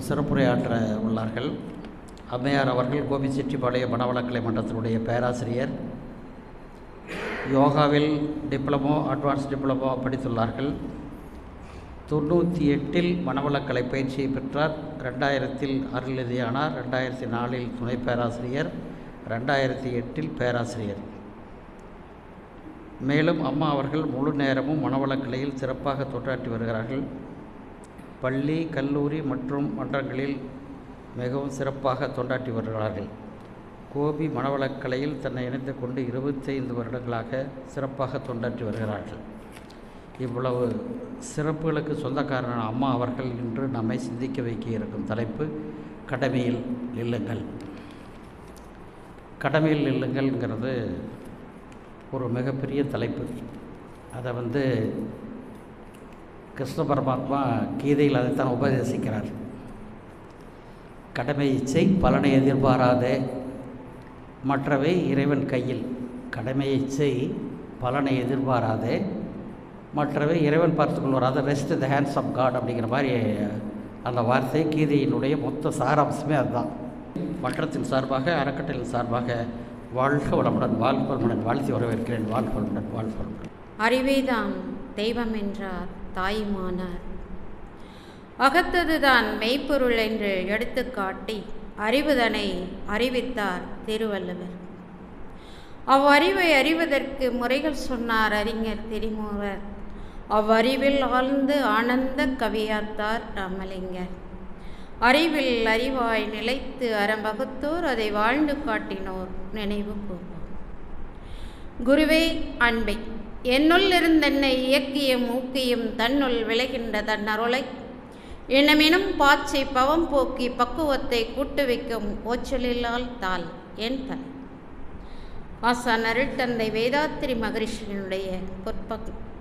சிறப்புரையாற்ற உள்ளார்கள். அம்மையார் அவர்கள் கோபிச்செட்டிப்பாளையம் மனவளக்கலை மன்றத்தினுடைய பேராசிரியர். யோகாவில் டிப்ளமோ, அட்வான்ஸ் டிப்ளமோ படித்துள்ளார்கள். 98 மனவளக்கலை பயிற்சியை பெற்றார். 2000 அருள்நிதியானார். 2004 துணை பேராசிரியர், 2008 பேராசிரியர். மேலும் அம்மா அவர்கள் முழு நேரமும் மனவளக்கலையில் சிறப்பாக தொண்டாற்றி வருகிறார்கள். பள்ளி, கல்லூரி மற்றும் மன்றங்களில் மிகவும் சிறப்பாக தொண்டாற்றி வருகிறார்கள். கோபி மனவளக்கலையில் தன்னை இணைத்து கொண்டு 25 வருடங்களாக சிறப்பாக தொண்டாற்றி வருகிறார்கள். இவ்வளவு சிறப்புகளுக்கு சொந்தக்காரனான அம்மா அவர்கள் இன்று நம்மை சிந்திக்க வைக்க இருக்கும் தலைப்பு கடமையில் நில்லுங்கள். கடமையில் நில்லுங்கள்ங்கிறது ஒரு மிகப்பெரிய தலைப்பு. அதை கிருஷ்ண பரமாத்மா கீதையில் அதைத்தான் உபதேசிக்கிறார். கடமையை செய், பலனை எதிர்பாராதே, மற்றவை இறைவன் கையில். கடமையை செய், பலனை எதிர்பாராதே, மற்றவை இறைவன் பார்த்துக்கொள்வார். அதை rest the hands of God அப்படிங்கிற மாதிரி அந்த வார்த்தை கீதையினுடைய மொத்த சாராம்சமே அதுதான். மன்றத்தின் சார்பாக, அறக்கட்டளையின் சார்பாக வாழ்க வளமுடன், வாழ்க வளமுடன் வாழ்த்தி வரவேற்கிறேன். வாழ்க வளமுடன், வாழ்க வளமுடன். அறிவேதான் தெய்வம் என்றார் தாயுமானார். அகத்ததுதான் மெய்ப்பொருள் என்று எடுத்துக்காட்டி அறிவுதனை அறிவித்தார் திருவள்ளுவர். அவ்வறிவை அறிவதற்கு முறைகள் சொன்னார் அறிஞர் திருமூவர். அவ்வறிவில் ஆழ்ந்து ஆனந்த கவியாத்தார் ராமலிங்கர். அறிவில் அறிவாய் நிலைத்து அறம்பகுத்தோர் அதை வாழ்ந்து காட்டினோர் நினைவு கூர்வோம். குருவே அன்பை என்னுள் இருந்தென்னை இயக்கியும் ஊக்கியும் தன்னுள் விளைகின்ற தன்னருளை எண்ணமெனும் பாச்சை பவம் போக்கி பக்குவத்தை கூட்டு வைக்கும் ஓச்சலில்லால் தாள் என் தலை. ஆசான் அருட்தந்தை வேதாத்திரி மகரிஷியினுடைய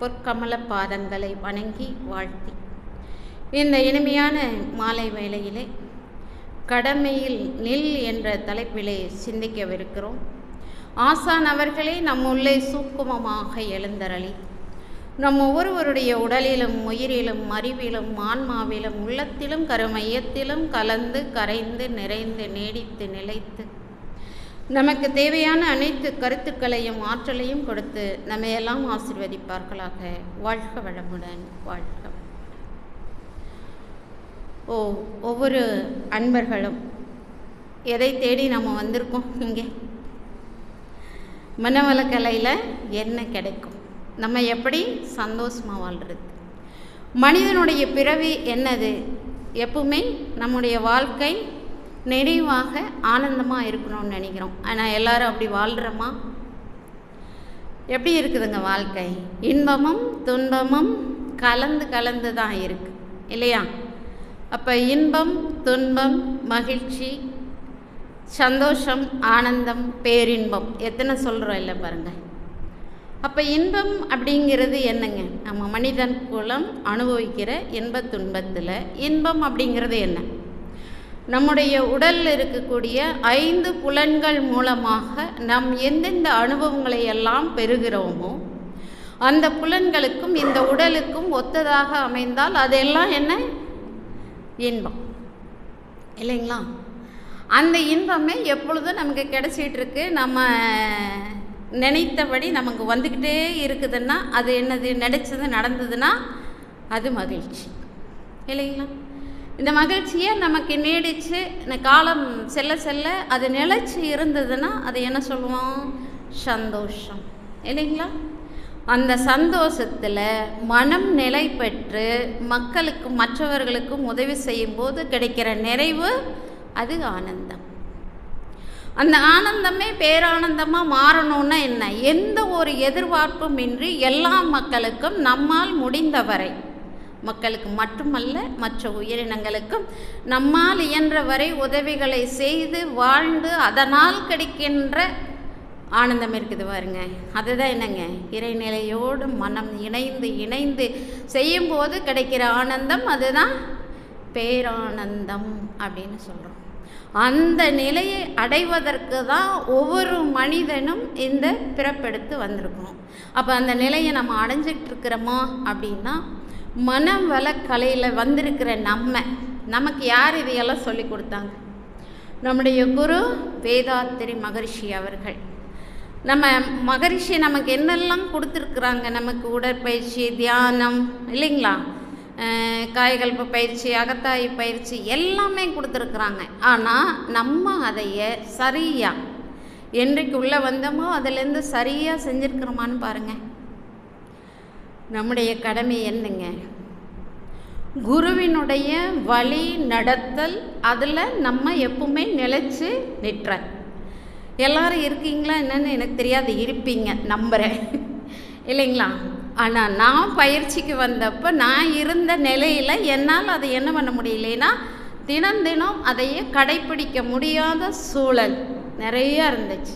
பொற்கமல பாதங்களை வணங்கி வாழ்த்தி இந்த இனிமையான மாலை வேளையிலே கடமையில் நில் என்ற தலைப்பிலே சிந்திக்கவிருக்கிறோம். ஆசான் அவர்களே நம்முள்ளே சூக்குமமாக எழுந்தருளி நம் ஒவ்வொருவருடைய உடலிலும் உயிரிலும் அறிவிலும் ஆன்மாவிலும் உள்ளத்திலும் கருமையத்திலும் கலந்து கரைந்து நிறைந்து நீடித்து நிலைத்து நமக்கு தேவையான அனைத்து கருத்துக்களையும் ஆற்றலையும் கொடுத்து நம்மையெல்லாம் ஆசீர்வதிப்பார்களாக. வாழ்க வளமுடன், வாழ்க. ஒவ்வொரு அன்பர்களும் எதை தேடி நம்ம வந்திருக்கோம்? இங்கே மனவளக்கலையில் என்ன கிடைக்கும்? நம்ம எப்படி சந்தோஷமாக வாழ்கிறது? மனிதனுடைய பிறவி என்னது? எப்பவுமே நம்முடைய வாழ்க்கை நிறைவாக ஆனந்தமாக இருக்கணும்னு நினைக்கிறோம். ஆனால் எல்லாரும் அப்படி வாழ்கிறோமா? எப்படி இருக்குதுங்க வாழ்க்கை? இன்பமும் துன்பமும் கலந்து கலந்து தான் இருக்குது இல்லையா? அப்போ இன்பம், துன்பம், மகிழ்ச்சி, சந்தோஷம், ஆனந்தம், பேரின்பம் எத்தனை சொல்கிறோம் இல்லை பாருங்கள். அப்போ இன்பம் அப்படிங்கிறது என்னங்க? நம்ம மனிதன் குலம் அனுபவிக்கிற இன்ப துன்பத்தில் இன்பம் அப்படிங்கிறது என்ன? நம்முடைய உடலில் இருக்கக்கூடிய 5 புலன்கள் மூலமாக நாம் எந்தெந்த அனுபவங்களை எல்லாம் பெறுகிறோமோ அந்த புலன்களுக்கும் இந்த உடலுக்கும் ஒத்ததாக அமைந்தால் அதெல்லாம் என்ன? இன்பம் இல்லைங்களா? அந்த இன்பமே எப்பொழுதும் நமக்கு கிடைச்சிட்ருக்கு. நம்ம நினைத்தபடி நமக்கு வந்துக்கிட்டே இருக்குதுன்னா அது என்னது? நினைச்சது நடந்ததுன்னா அது மகிழ்ச்சி இல்லைங்களா? இந்த மகிழ்ச்சியை நமக்கு நீடித்து இந்த காலம் செல்ல செல்ல அது நிலைச்சி இருந்ததுன்னா அது என்ன சொல்லுவோம்? சந்தோஷம் இல்லைங்களா? அந்த சந்தோஷத்தில் மனம் நிலை பெற்று மக்களுக்கும் மற்றவர்களுக்கும் உதவி செய்யும்போது கிடைக்கிற நிறைவு அது ஆனந்தம். அந்த ஆனந்தமே பேரானந்தமாக மாறணும்னா என்ன? எந்த ஒரு எதிர்பார்ப்பும் இன்றி எல்லா மக்களுக்கும் நம்மால் முடிந்தவரை, மக்களுக்கு மட்டுமல்ல மற்ற உயிரினங்களுக்கும் நம்மால் இயன்ற வரை உதவிகளை செய்து வாழ்ந்து அதனால் கிடைக்கின்ற ஆனந்தம் இருக்குது பாருங்க. அதுதான் என்னங்க? இறைநிலையோடு மனம் இணைந்து இணைந்து செய்யும்போது கிடைக்கிற ஆனந்தம் அதுதான் பேரானந்தம் அப்படின்னு சொல்கிறோம். அந்த நிலையை அடைவதற்கு தான் ஒவ்வொரு மனிதனும் இந்த பிறப்பெடுத்து வந்திருக்கணும். அப்போ அந்த நிலையை நம்ம அடைஞ்சிட்டு இருக்கிறோமா அப்படின்னா மனவளக்கலையில் வந்திருக்கிற நம்ம நமக்கு யார் இதையெல்லாம் சொல்லி கொடுத்தாங்க? நம்முடைய குரு வேதாத்திரி மகரிஷி அவர்கள். நம்ம மகரிஷி நமக்கு என்னெல்லாம் கொடுத்துருக்குறாங்க? நமக்கு உடற்பயிற்சி, தியானம் இல்லைங்களா, காயகல்ப பயிற்சி, அகத்தாய் பயிற்சி எல்லாமே கொடுத்துருக்குறாங்க. ஆனால் நம்ம அதைய சரியாக என்றைக்கு உள்ளே வந்தோமோ அதிலேருந்து சரியாக செஞ்சுருக்கிறோமான்னு பாருங்கள். நம்முடைய கடமை என்னங்க? குருவினுடைய வழி நடத்தல், அதில் நம்ம எப்பவுமே நிலைச்சு நிற்ற. எல்லாரும் இருக்கீங்களா என்னன்னு எனக்கு தெரியாது, இருப்பீங்க நம்புகிறேன் இல்லைங்களா. ஆனால் நான் பயிற்சிக்கு வந்தப்போ நான் இருந்த நிலையில் என்னால் அதை என்ன பண்ண முடியலைன்னா தினம் தினம் அதையே கடைப்பிடிக்க முடியாத சூழல் நிறையா இருந்துச்சு.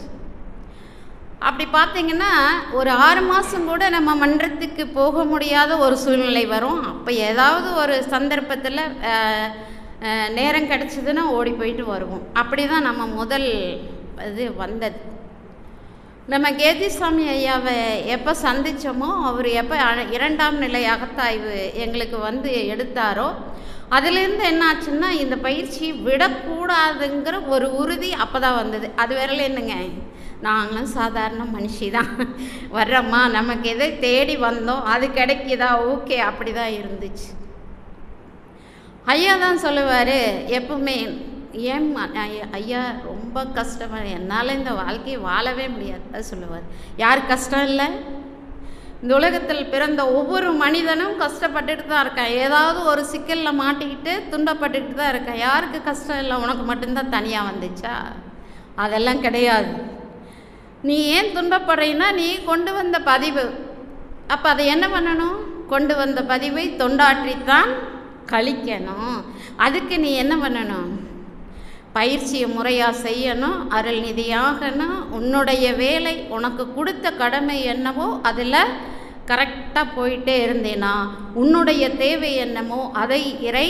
அப்படி பார்த்தீங்கன்னா ஒரு 6 மாதம் கூட நம்ம மன்றத்துக்கு போக முடியாத ஒரு சூழ்நிலை வரும். அப்போ ஏதாவது ஒரு சந்தர்ப்பத்தில் நேரம் கிடச்சிதுன்னா ஓடி போயிட்டு வருவோம். அப்படி தான் நம்ம முதல் இது வந்தது. நம்ம கேதிசாமி ஐயாவை எப்போ சந்தித்தோமோ, அவர் எப்போ 2ஆம் நிலை அகத்தாய்வு எங்களுக்கு வந்து எடுத்தாரோ, அதுலேருந்து என்னாச்சுன்னா இந்த பயிற்சி விடக்கூடாதுங்கிற ஒரு உறுதி அப்போ தான் வந்தது. அது வரையில என்னங்க, நாங்களும் சாதாரண மனுஷி தான், வர்றோம்மா, நமக்கு எதை தேடி வந்தோம் அது கிடைக்குதா, ஓகே, அப்படி தான் இருந்துச்சு. ஐயா தான் சொல்லுவார் எப்பவுமே, ஏன் ஐயா ரொம்ப கஷ்டமாக, என்னால் இந்த வாழ்க்கையை வாழவே முடியாது அது சொல்லுவார். யார் கஷ்டம் இல்லை? இந்த உலகத்தில் பிறந்த ஒவ்வொரு மனிதனும் கஷ்டப்பட்டுட்டு தான் இருக்கான். ஏதாவது ஒரு சிக்கலில் மாட்டிக்கிட்டு துன்பப்பட்டுக்கிட்டு தான் இருக்கான். யாருக்கு கஷ்டம் இல்லை? உனக்கு மட்டும்தான் தனியாக வந்துச்சா? அதெல்லாம் கிடையாது. நீ ஏன் துன்பப்படுறீன்னா நீ கொண்டு வந்த பதிவு. அப்போ அதை என்ன பண்ணணும்? கொண்டு வந்த பதிவை தொண்டாற்றித்தான் கழிக்கணும். அதுக்கு நீ என்ன பண்ணணும்? பயிற்சியை முறையாக செய்யணும், அருள் நிதியாகணும். உன்னுடைய வேலை, உனக்கு கொடுத்த கடமை என்னவோ அதில் கரெக்டாக போயிட்டே இருந்தேன்னா உன்னுடைய தேவை என்னமோ அதை இறை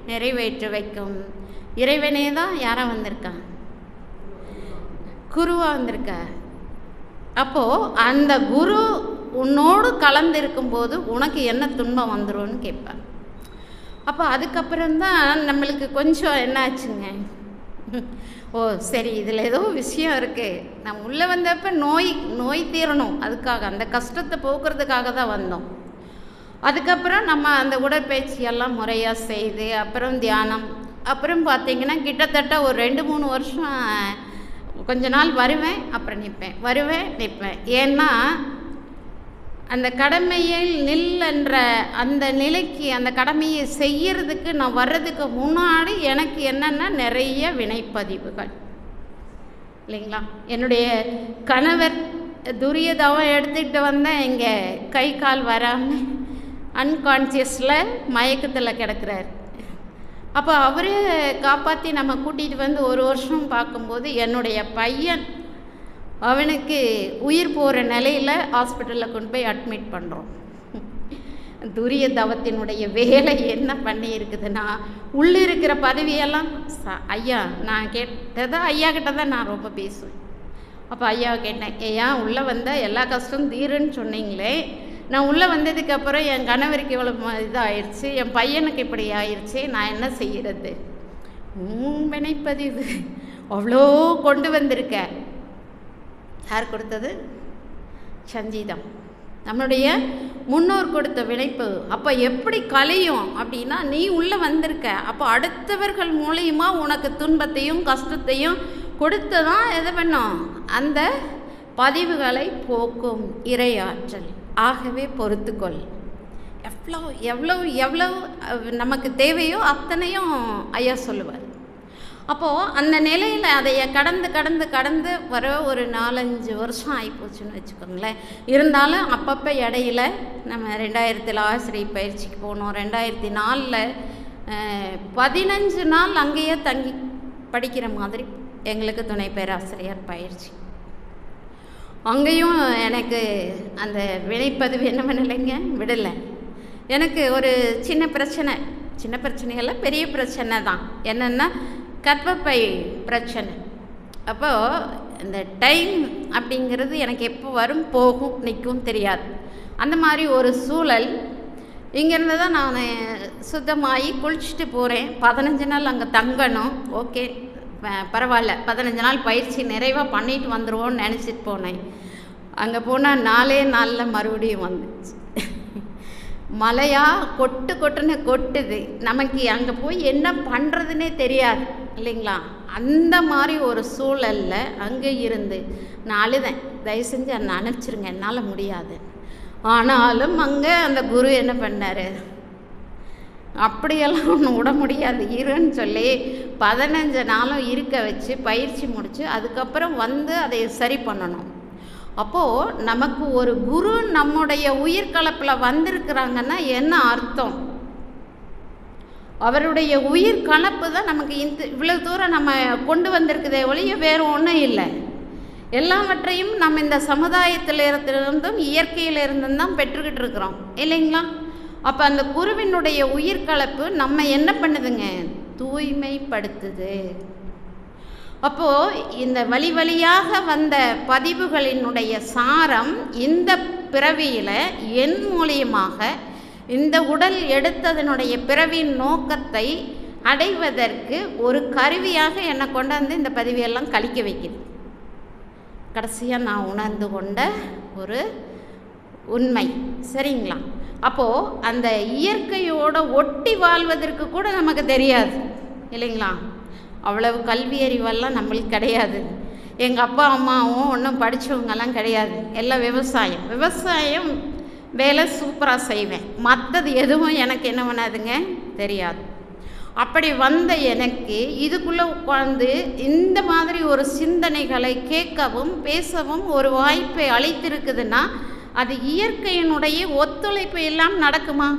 நிறைவேற்றி வைக்கும். இறைவனே தான் யாராக வந்திருக்கான்? குருவாக வந்திருக்க. அப்போது அந்த குரு உன்னோடு கலந்திருக்கும்போது உனக்கு என்ன துன்பம் வந்துடும்னு கேட்பார். அப்போ அதுக்கப்புறம்தான் நம்மளுக்கு கொஞ்சம் என்னாச்சுங்க, ஓ சரி, இதில் ஏதோ விஷயம் இருக்குது. நம்ம உள்ளே வந்தப்போ நோய் தீரணும், அதுக்காக அந்த கஷ்டத்தை போக்குறதுக்காக தான் வந்தோம். அதுக்கப்புறம் நம்ம அந்த உடற்பயிற்சியெல்லாம் முறையாக செய்து அப்புறம் தியானம், அப்புறம் பார்த்திங்கன்னா கிட்டத்தட்ட ஒரு 2-3 வருஷம் கொஞ்ச நாள் வருவேன், அப்புறம் நிற்பேன், வருவேன், நிற்பேன். ஏன்னா அந்த கடமையில் நில்ன்ற அந்த நிலைக்கு, அந்த கடமையை செய்யறதுக்கு நான் வர்றதுக்கு முன்னாடி எனக்கு என்னென்னா நிறைய வினைப்பதிவுகள் இல்லைங்களா. என்னுடைய கணவர் துரியதாவும் எடுத்துக்கிட்டு வந்தேன், இங்கே கை கால் வராமல் அன்கான்சியஸில் மயக்கத்தில் கிடக்கிறார். அப்போ அவரே காப்பாற்றி நம்ம கூட்டிகிட்டு வந்து 1 வருஷம் பார்க்கும்போது என்னுடைய பையன் அவனுக்கு உயிர் போகிற நிலையில் ஹாஸ்பிட்டலில் கொண்டு போய் அட்மிட் பண்ணுறோம். துரிய தவத்தினுடைய வேலை என்ன பண்ணி இருக்குதுன்னா, உள்ளே இருக்கிற பதவியெல்லாம் ஐயா நான் கேட்டதா, ஐயா கிட்ட தான் நான் ரொம்ப பேசுவேன். அப்போ ஐயாவை கேட்டேன், ஏன் உள்ளே வந்தால் எல்லா கஷ்டமும் தீருன்னு சொன்னீங்களே, நான் உள்ளே வந்ததுக்கப்புறம் என் கணவருக்கு இவ்வளோ இதாகிடுச்சு, என் பையனுக்கு இப்படி ஆயிடுச்சு, நான் என்ன செய்கிறது? வினைப்பதிவு அவ்வளோ கொண்டு வந்திருக்க. யார் கொடுத்தது? சஞ்சீதம், நம்மளுடைய முன்னோர் கொடுத்த வினைப்பு. அப்போ எப்படி கலையும் அப்படின்னா, நீ உள்ளே வந்திருக்க, அப்போ அடுத்தவர்கள் மூலியமா உனக்கு துன்பத்தையும் கஷ்டத்தையும் கொடுத்து தான் எது பண்ணும்? அந்த பதிவுகளை போக்கும் இறையாற்றல். ஆகவே பொறுத்துக்கொள். எவ்வளோ நமக்கு தேவையோ அத்தனையும் ஐயா சொல்லுவார். அப்போது அந்த நிலையில் அதைய கடந்து வர ஒரு 4-5 வருஷம் ஆகிப்போச்சுன்னு வச்சுக்கோங்களேன். இருந்தாலும் அப்பப்போ இடையில நம்ம 2000 ஆசிரியர் பயிற்சிக்கு போனோம். 2004 15 நாள் அங்கேயே தங்கி படிக்கிற மாதிரி எங்களுக்கு துணை பேராசிரியர் பயிற்சி. அங்கேயும் எனக்கு அந்த வினைப்பதிவு என்ன பண்ணலைங்க, விடலை. எனக்கு ஒரு சின்ன பிரச்சனையெல்லாம் பெரிய பிரச்சனை தான். என்னென்னா கர்ப்பப்பை பிரச்சனை. அப்போது இந்த டைம் அப்படிங்கிறது எனக்கு எப்போ வரும், போகும், நிற்கும் தெரியாது. அந்த மாதிரி ஒரு சூழல். இங்கேருந்து தான் நான் சுத்தமாகி குளிச்சுட்டு போகிறேன். 15 நாள் அங்கே தங்கணும். ஓகே, பரவாயில்ல, 15 நாள் பயிற்சி நிறைவாக பண்ணிட்டு வந்துடுவோன்னு நினச்சிட்டு போனேன். அங்கே போனால் 4 நாளில் மறுபடியும் வந்துச்சு. மழையாக கொட்டுன்னு கொட்டுது. நமக்கு அங்கே போய் என்ன பண்ணுறதுனே தெரியாது இல்லைங்களா? அந்த மாதிரி ஒரு சூழலில் அங்கே இருந்து நான் அழுதேன். தயவு செஞ்சு என்னை அனுப்பிச்சிருங்க, என்னால் முடியாது. ஆனாலும் அங்கே அந்த குரு என்ன பண்ணார், அப்படியெல்லாம் ஒன்று விட முடியாது இருன்னு சொல்லி 15 நாளும் இருக்க வச்சு பயிற்சி முடித்து அதுக்கப்புறம் வந்து அதை சரி பண்ணணும். அப்போது நமக்கு ஒரு குரு நம்முடைய உயிர்கலப்பில் வந்திருக்கிறாங்கன்னா என்ன அர்த்தம்? அவருடைய உயிர்கலப்பு தான் நமக்கு இவ்வளோ தூரம் நம்ம கொண்டு வந்திருக்குதே ஒழிய வேறு ஒன்றும் இல்லை. எல்லாவற்றையும் நம்ம இந்த சமுதாயத்திலிருந்தும் இயற்கையிலிருந்தும் தான் பெற்றுக்கிட்டு இருக்கிறோம் இல்லைங்களா? அப்போ அந்த குருவினுடைய உயிர்கலப்பு நம்ம என்ன பண்ணுதுங்க, தூய்மைப்படுத்துது. அப்போது இந்த வழி வழியாக வந்த பதிவுகளினுடைய சாரம் இந்த பிறவியில் என் மூலியமாக இந்த உடல் எடுத்ததனுடைய பிறவியின் நோக்கத்தை அடைவதற்கு ஒரு கருவியாக என்னை கொண்டாந்து இந்த பதிவையெல்லாம் கழிக்க வைக்குது. கடைசியாக நான் உணர்ந்து கொண்ட ஒரு உண்மை, சரிங்களா? அப்போது அந்த இயற்கையோடு ஒட்டி வாழ்வதற்கு கூட நமக்கு தெரியாது இல்லைங்களா? அவ்வளவு கல்வி அறிவெல்லாம் நம்மளுக்கு கிடையாது. எங்கள் அப்பா அம்மாவும் ஒன்றும் படித்தவங்கெல்லாம் கிடையாது. எல்லாம் விவசாயம் வேலை சூப்பராக செய்வேன். மற்றது எதுவும் எனக்கு என்ன பண்ணாதுங்க, தெரியாது. அப்படி வந்த எனக்கு இதுக்குள்ளே உட்கார்ந்து இந்த மாதிரி ஒரு சிந்தனைகளை கேட்கவும் பேசவும் ஒரு வாய்ப்பை அளித்திருக்குதுன்னா அது இயற்கையினுடைய ஒத்துழைப்பு எல்லாம் நடக்குமா?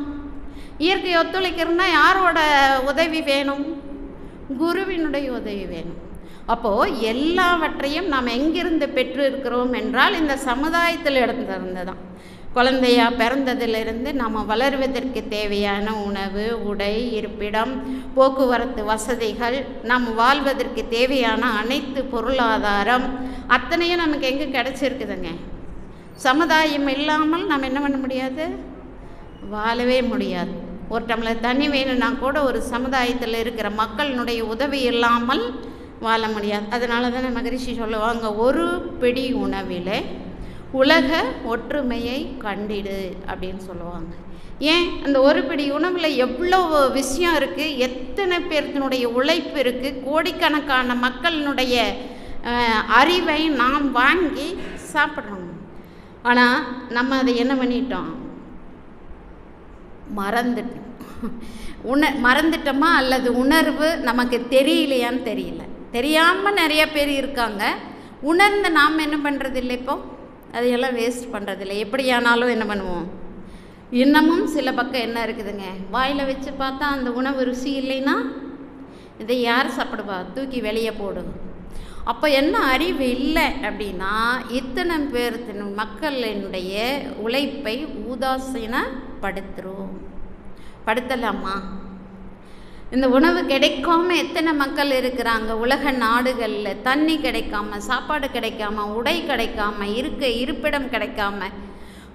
இயற்கை ஒத்துழைக்கிறதுனா யாரோட உதவி வேணும்? குருவினுடைய உதவி வேணும். அப்போது எல்லாவற்றையும் நாம் எங்கிருந்து பெற்று இருக்கிறோம் என்றால் இந்த சமுதாயத்தில் இருந்து தான். குழந்தையாக பிறந்ததிலிருந்து நம்ம வளர்வதற்கு தேவையான உணவு, உடை, இருப்பிடம், போக்குவரத்து வசதிகள், நாம் வாழ்வதற்கு தேவையான அனைத்து பொருளாதாரம் அத்தனையும் நமக்கு எங்கே கிடச்சிருக்குதுங்க. சமுதாயம் இல்லாமல் நம்ம என்ன பண்ண முடியாது, வாழவே முடியாது. ஒரு டம்ளர் தண்ணி வேணும்னா கூட ஒரு சமுதாயத்தில் இருக்கிற மக்களினுடைய உதவி இல்லாமல் வாழ முடியாது. அதனால தான் மகரிஷி சொல்லுவாங்க, ஒரு பிடி உணவில் உலக ஒற்றுமையை கண்டிடு அப்படின்னு சொல்லுவாங்க. ஏன் அந்த ஒரு பிடி உணவில் எவ்வளோ விஷயம் இருக்குது, எத்தனை பேர்த்தினுடைய உழைப்பு இருக்குது, கோடிக்கணக்கான மக்களினுடைய அறிவை நாம் வாங்கி சாப்பிட்றோம். ஆனால் நம்ம அதை என்ன பண்ணிட்டோம், மறந்துட்டோமா அல்லது உணர்வு நமக்கு தெரியலையான்னு தெரியல. தெரியாமல் நிறைய பேர் இருக்காங்க. உணர்ந்து நாம் என்ன பண்ணுறது இல்லை, இப்போ அதையெல்லாம் வேஸ்ட் பண்ணுறதில்லை. எப்படியானாலும் என்ன பண்ணுவோம், இன்னமும் சில பக்கம் என்ன இருக்குதுங்க, வாயில் வச்சு பார்த்தா அந்த உணவு ருசி இல்லைன்னா இதை யார் சாப்பிடுவா, தூக்கி வெளியே போடுங்க. அப்போ என்ன அறிவு இல்லை அப்படின்னா இத்தனை பேர்த்தின் மக்களினுடைய உழைப்பை படுத்தலாமா? இந்த உணவு கிடைக்காம எத்தனை மக்கள் இருக்கிறாங்க உலக நாடுகளில். தண்ணி கிடைக்காம, சாப்பாடு கிடைக்காம, உடை கிடைக்காம, இருப்பிடம் கிடைக்காம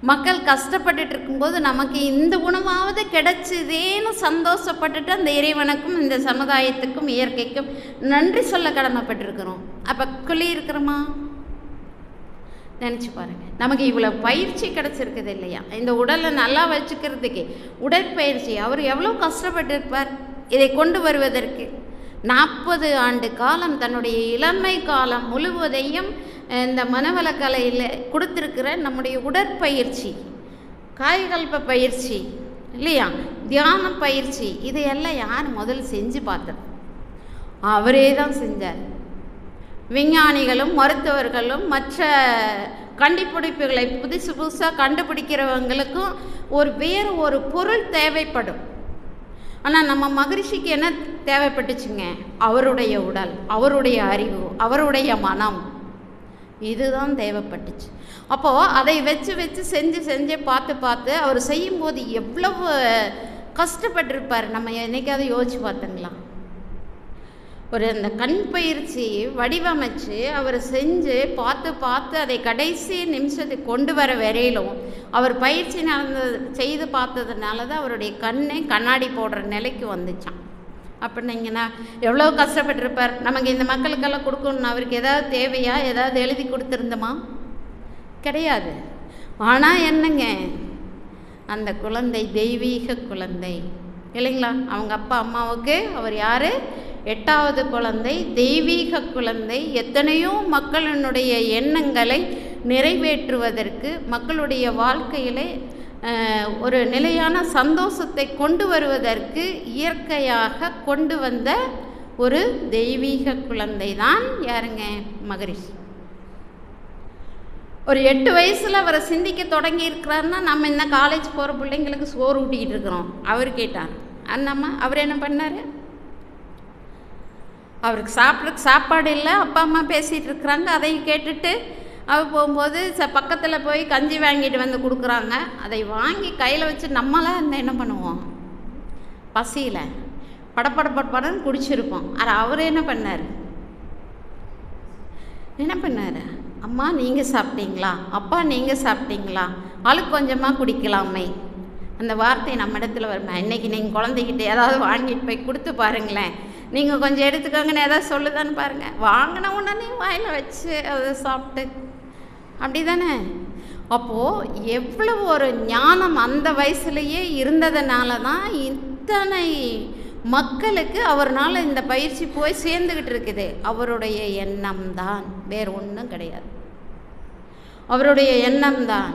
மக்கள் கஷ்டப்பட்டுட்டு இருக்கும்போது நமக்கு இந்த உணவாவது கிடைச்சதேன்னு சந்தோஷப்பட்டுட்டு அந்த இறைவனுக்கும் இந்த சமுதாயத்துக்கும் இயற்கைக்கும் நன்றி சொல்ல கடமைப்பட்டிருக்கிறோம். அப்போ குழி இருக்கிறோமா? நினச்சி பாருங்கள். நமக்கு இவ்வளோ பயிற்சி கிடச்சிருக்குது இல்லையா? இந்த உடலை நல்லா வச்சுக்கிறதுக்கு உடற்பயிற்சி அவர் எவ்வளோ கஷ்டப்பட்டிருப்பார் இதை கொண்டு வருவதற்கு. 40 ஆண்டு காலம் தன்னுடைய இளமை காலம் முழுவதையும் இந்த மனவளக்கலையில் கொடுத்துருக்கிற நம்முடைய உடற்பயிற்சி, காயகல்ப பயிற்சி இல்லையா, தியான பயிற்சி, இதையெல்லாம் யார் முதல் செஞ்சு பார்த்தது? அவரே தான் செஞ்சார். விஞ்ஞானிகளும் மருத்துவர்களும் மற்ற கண்டுபிடிப்புகளை புதுசாக கண்டுபிடிக்கிறவங்களுக்கும் வேறு ஒரு பொருள் தேவைப்படும். ஆனால் நம்ம மகரிஷிக்கு என்ன தேவைப்பட்டுச்சுங்க? அவருடைய உடல், அவருடைய அறிவு, அவருடைய மனம், இதுதான் தேவைப்பட்டுச்சு. அப்போது அதை வச்சு செஞ்சு பார்த்து அவர் செய்யும்போது எவ்வளவு கஷ்டப்பட்டிருப்பார். நம்ம என்னைக்காவது யோசிச்சு பார்த்தீங்களா? ஒரு அந்த கண் பயிற்சி வடிவமைச்சு அவர் செஞ்சு பார்த்து அதை கடைசி நிமிஷத்துக்கு கொண்டு வர வரையிலும் அவர் பயிற்சி செய்து பார்த்ததுனால தான் அவருடைய கண்ணை கண்ணாடி போடுற நிலைக்கு வந்துச்சான். அப்படின்னீங்கன்னா எவ்வளோ கஷ்டப்பட்டிருப்பார். நமக்கு இந்த மக்களுக்கெல்லாம் கொடுக்கணும்னு அவருக்கு ஏதாவது தேவையா, ஏதாவது எழுதி கொடுத்துருந்தோமா? கிடையாது. ஆனால் என்னங்க, அந்த குழந்தை தெய்வீக குழந்தை இல்லைங்களா? அவங்க அப்பா அம்மாவுக்கு அவர் யார்? 8வது குழந்தை, தெய்வீக குழந்தை. எத்தனையோ மக்களினுடைய எண்ணங்களை நிறைவேற்றுவதற்கு, மக்களுடைய வாழ்க்கையிலே ஒரு நிலையான சந்தோஷத்தை கொண்டு வருவதற்கு இயற்கையாக கொண்டு வந்த ஒரு தெய்வீக குழந்தை தான் யாருங்க? மகரிஷி. ஒரு 8 வயசில் அவரை சிந்திக்க தொடங்கி இருக்கிறாருன்னா, நம்ம என்ன காலேஜ் போகிற பிள்ளைங்களுக்கு சோறு ஊட்டிக்கிட்டு இருக்கிறோம். அவர் கேட்டார். அண்ணம்மா அவர் என்ன பண்ணார்? அவருக்கு சாப்பிட்றதுக்கு சாப்பாடு இல்லை, அப்பா அம்மா பேசிகிட்டு இருக்கிறாங்க. அதையும் கேட்டுட்டு அவர் போகும்போது பக்கத்தில் போய் கஞ்சி வாங்கிட்டு வந்து கொடுக்குறாங்க. அதை வாங்கி கையில் வச்சு நம்மளாம் இருந்தால் என்ன பண்ணுவோம்? பசியில் படப்படன்னு குடிச்சிருப்போம். அவர் என்ன பண்ணார்? அம்மா நீங்கள் சாப்பிட்டீங்களா, அப்பா நீங்கள் சாப்பிட்டீங்களா, ஆளுக்கு கொஞ்சமாக குடிக்கலாமே. அந்த வார்த்தை நம்ம இடத்துல வருமா? இன்றைக்கி நீங்கள் குழந்தைகிட்ட ஏதாவது வாங்கிட்டு போய் கொடுத்து பாருங்களேன், நீங்கள் கொஞ்சம் எடுத்துக்கோங்கன்னு ஏதாவது சொல்லுதான்னு பாருங்கள். வாங்கின உடனே வாயில் வச்சு அதை சாப்பிட்டு அப்படி தானே. அப்போது எவ்வளோ ஒரு ஞானம் அந்த வயசுலேயே இருந்ததுனால தான் இத்தனை மக்களுக்கு அவர்னால் இந்த பயிற்சி போய் சேர்ந்துக்கிட்டு இருக்குது. அவருடைய எண்ணம் தான், வேறு ஒன்றும் கிடையாது. அவருடைய எண்ணம் தான்.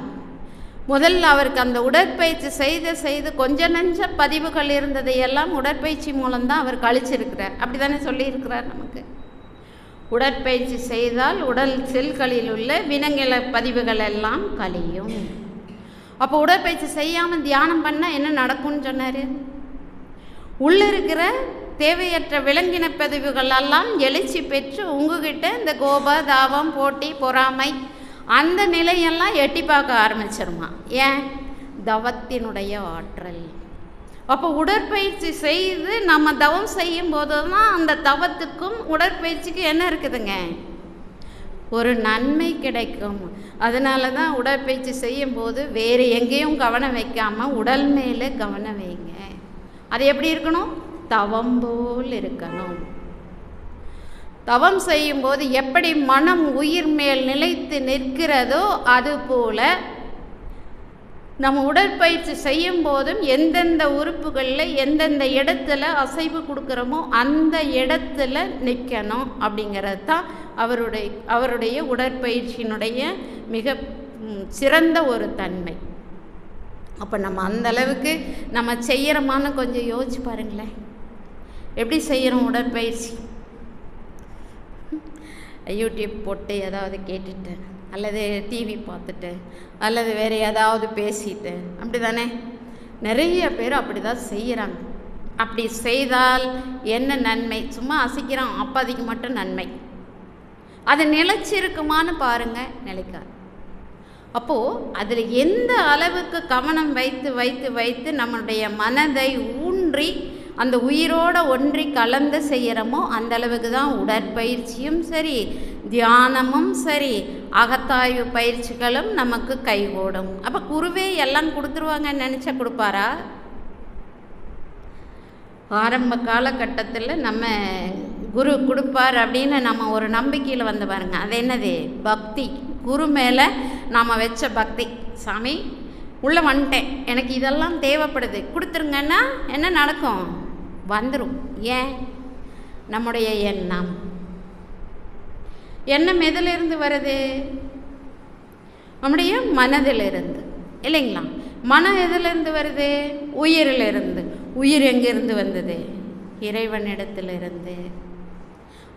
முதல்ல அவருக்கு அந்த உடற்பயிற்சி செய்து கொஞ்ச நஞ்ச பதிவுகள் இருந்ததையெல்லாம் உடற்பயிற்சி மூலம்தான் அவர் கழிச்சிருக்கிறார். அப்படி தானே சொல்லியிருக்கிறார் நமக்கு. உடற்பயிற்சி செய்தால் உடல் செல்களில் உள்ள விலங்கின பதிவுகள் எல்லாம் கழியும். அப்போ உடற்பயிற்சி செய்யாமல் தியானம் பண்ணால் என்ன நடக்கும்னு சொன்னார்? உள்ளே இருக்கிற தேவையற்ற விலங்கின பதிவுகள் எல்லாம் எழுச்சி பெற்று உங்ககிட்ட இந்த கோப, தாபம், போட்டி, பொறாமை அந்த நிலையெல்லாம் எட்டி பார்க்க ஆரம்பிச்சிருமா. ஏன்? தவத்தினுடைய ஆற்றல். அப்போ உடற்பயிற்சி செய்து நம்ம தவம் செய்யும் போது தான் அந்த தவத்துக்கும் உடற்பயிற்சிக்கும் என்ன இருக்குதுங்க? ஒரு நன்மை கிடைக்கும். அதனால தான் உடற்பயிற்சி செய்யும்போது வேறு எங்கேயும் கவனம் வைக்காமல் உடல் மேலே கவனம் வைங்க. அது எப்படி இருக்கணும்? தவம் போல் இருக்கணும். தவம் செய்யும்போது எப்படி மனம் உயிர் மேல் நிலைத்து நிற்கிறதோ அதுபோல நம்ம உடற்பயிற்சி செய்யும் போதும் எந்தெந்த உறுப்புகளில் எந்தெந்த இடத்துல அசைவு கொடுக்குறோமோ அந்த இடத்துல நிற்கணும். அப்படிங்கிறது தான் அவருடைய உடற்பயிற்சியினுடைய மிக சிறந்த ஒரு தன்மை. அப்போ நம்ம அந்த அளவுக்கு நம்ம செய்கிறோமான்னு கொஞ்சம் யோசிச்சு பாருங்களேன். எப்படி செய்கிறோம் உடற்பயிற்சி? யூடியூப் போட்டு ஏதாவது கேட்டுட்டு, அல்லது டிவி பார்த்துட்டு, அல்லது வேறு ஏதாவது பேசிட்டு, அப்படி தானே நிறைய பேர் அப்படி தான் செய்கிறாங்க. அப்படி செய்தால் என்ன நன்மை? சும்மா அசைக்கிறோம், அப்போதைக்கு மட்டும் நன்மை. அது நிலைச்சிருக்குமான்னு பாருங்கள், நிலைக்காது. அப்போது அதில் எந்த அளவுக்கு கவனம் வைத்து வைத்து வைத்து நம்முடைய மனதை ஊன்றி அந்த உயிரோடு ஒன்றி கலந்து செய்கிறோமோ அந்த அளவுக்கு தான் உடற்பயிற்சியும் சரி, தியானமும் சரி, அகத்தாய்வு பயிற்சிகளும் நமக்கு கைகூடும். அப்போ குருவே எல்லாம் கொடுத்துருவாங்கன்னு நினச்சா கொடுப்பாரா? ஆரம்ப காலகட்டத்தில் நம்ம குரு கொடுப்பார் அப்படின்னு நம்ம ஒரு நம்பிக்கையில் வந்து பாருங்க. அது என்னது? பக்தி. குரு மேலே நாம் வச்ச பக்தி. சாமி உள்ளே வந்துட்டேன், எனக்கு இதெல்லாம் தேவைப்படுது, கொடுத்துருங்கன்னா என்ன நடக்கும்? வந்துடும். ஏன்? நம்முடைய எண்ணம். எண்ணம் எதிலிருந்து வருது? நம்முடைய மனதிலிருந்து, இல்லைங்களா? மனம் எதிலிருந்து வருது? உயிரிலிருந்து. உயிர் எங்கிருந்து வந்தது? இறைவனிடத்திலிருந்து.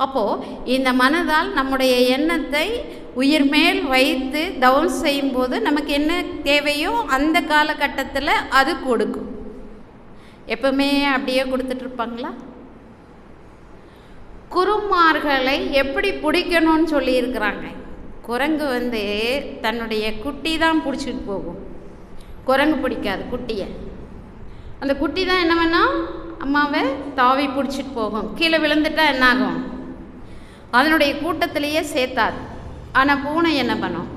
அப்போது இந்த மனதால் நம்முடைய எண்ணத்தை உயிர் மேல் வைத்து தவம் செய்யும்போது நமக்கு என்ன தேவையோ அந்த காலகட்டத்தில் அது கொடுக்கும். எப்பவுமே அப்படியே கொடுத்துட்ருப்பாங்களா? குருமார்களை எப்படி பிடிக்கணும்னு சொல்லியிருக்கிறாங்க. குரங்கு தன்னுடைய குட்டி தான் பிடிச்சிட்டு போகும். குரங்கு பிடிக்காது குட்டியை. அந்த குட்டி தான் என்ன வேணும்? அம்மாவை தாவி பிடிச்சிட்டு போகும். கீழே விழுந்துட்டா என்னாகும்? அதனுடைய கூட்டத்திலேயே சேர்த்தாது. ஆனால் பூனை என்ன பண்ணும்?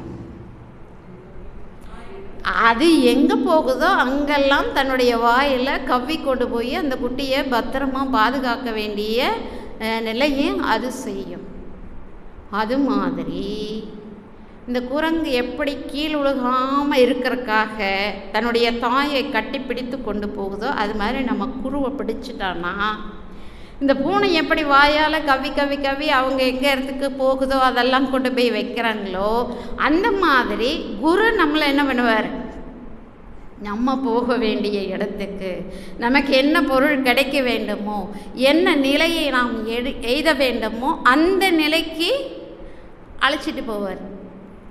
அது எங்கே போகுதோ அங்கெல்லாம் தன்னுடைய வாயில் கவ்வி கொண்டு போய் அந்த குட்டியை பத்திரமா பாதுகாக்க வேண்டிய நிலையும் அது செய்யும். அது மாதிரி இந்த குரங்கு எப்படி கீழ் உழுகாமல் இருக்கிறதுக்காக தன்னுடைய தாயை கட்டி பிடித்து கொண்டு போகுதோ, அது மாதிரி நம்ம குருவை பிடிச்சிட்டான்னா இந்த பூனை எப்படி வாயால் கவ்வி கவ்வி கவ்வி அவங்க எங்கே இடத்துக்கு போகுதோ அதெல்லாம் கொண்டு போய் வைக்கிறாங்களோ, அந்த மாதிரி குரு நம்மளை என்ன பண்ணுவார்? நம்ம போக வேண்டிய இடத்துக்கு, நமக்கு என்ன பொருள் கிடைக்க வேண்டுமோ, என்ன நிலையை நாம் எய்த வேண்டுமோ அந்த நிலைக்கு அழைச்சிட்டு போவார்.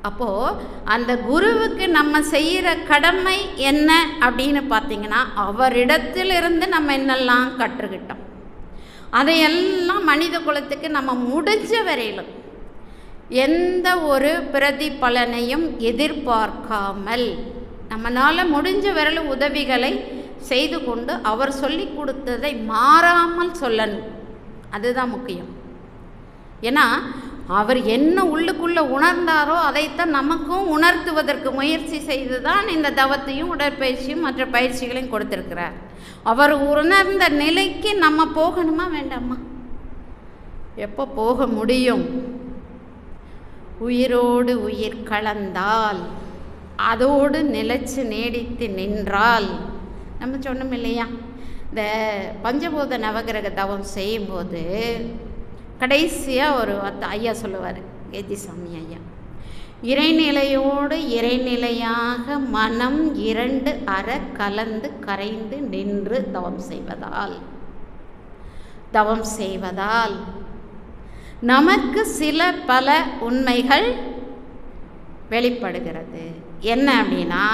அப்போது அந்த குருவுக்கு நம்ம செய்கிற கடமை என்ன அப்படின்னு பார்த்திங்கன்னா, அவரிடத்திலிருந்து நம்ம என்னெல்லாம் கற்றுக்கிட்டோம் அதையெல்லாம் மனித குலத்துக்கு நம்ம முடிஞ்ச வரையிலும் எந்த ஒரு பிரதிபலனையும் எதிர்பார்க்காமல் நம்மளால் முடிஞ்ச வரையிலும் உதவிகளை செய்து கொண்டு அவர் சொல்லி கொடுத்ததை மாறாமல் சொல்லணும். அதுதான் முக்கியம். ஏன்னா அவர் என்ன உள்ளுக்குள்ளே உணர்ந்தாரோ அதைத்தான் நமக்கும் உணர்த்துவதற்கு முயற்சி செய்து தான் இந்த தவத்தையும் உடற்பயிற்சியும் மற்ற பயிற்சிகளையும் கொடுத்துருக்கிறார். அவர் உணர்ந்த நிலைக்கு நம்ம போகணுமா வேண்டாமா? எப்போ போக முடியும்? உயிரோடு உயிர் கலந்தால், அதோடு நிலைச்சு நீடித்து நின்றால். நம்ம சொன்னோம் இல்லையா, இந்த பஞ்சபூத நவகிரக தவம் செய்யும்போது கடைசியாக ஒரு ஐயா சொல்லுவார், ஏஜிசாமி ஐயா, இறைநிலையோடு இறைநிலையாக மனம் இரண்டு அற கலந்து கரைந்து நின்று தவம் செய்வதால் நமக்கு சில பல உண்மைகள் வெளிப்படுகிறது. என்ன அப்படின்னா,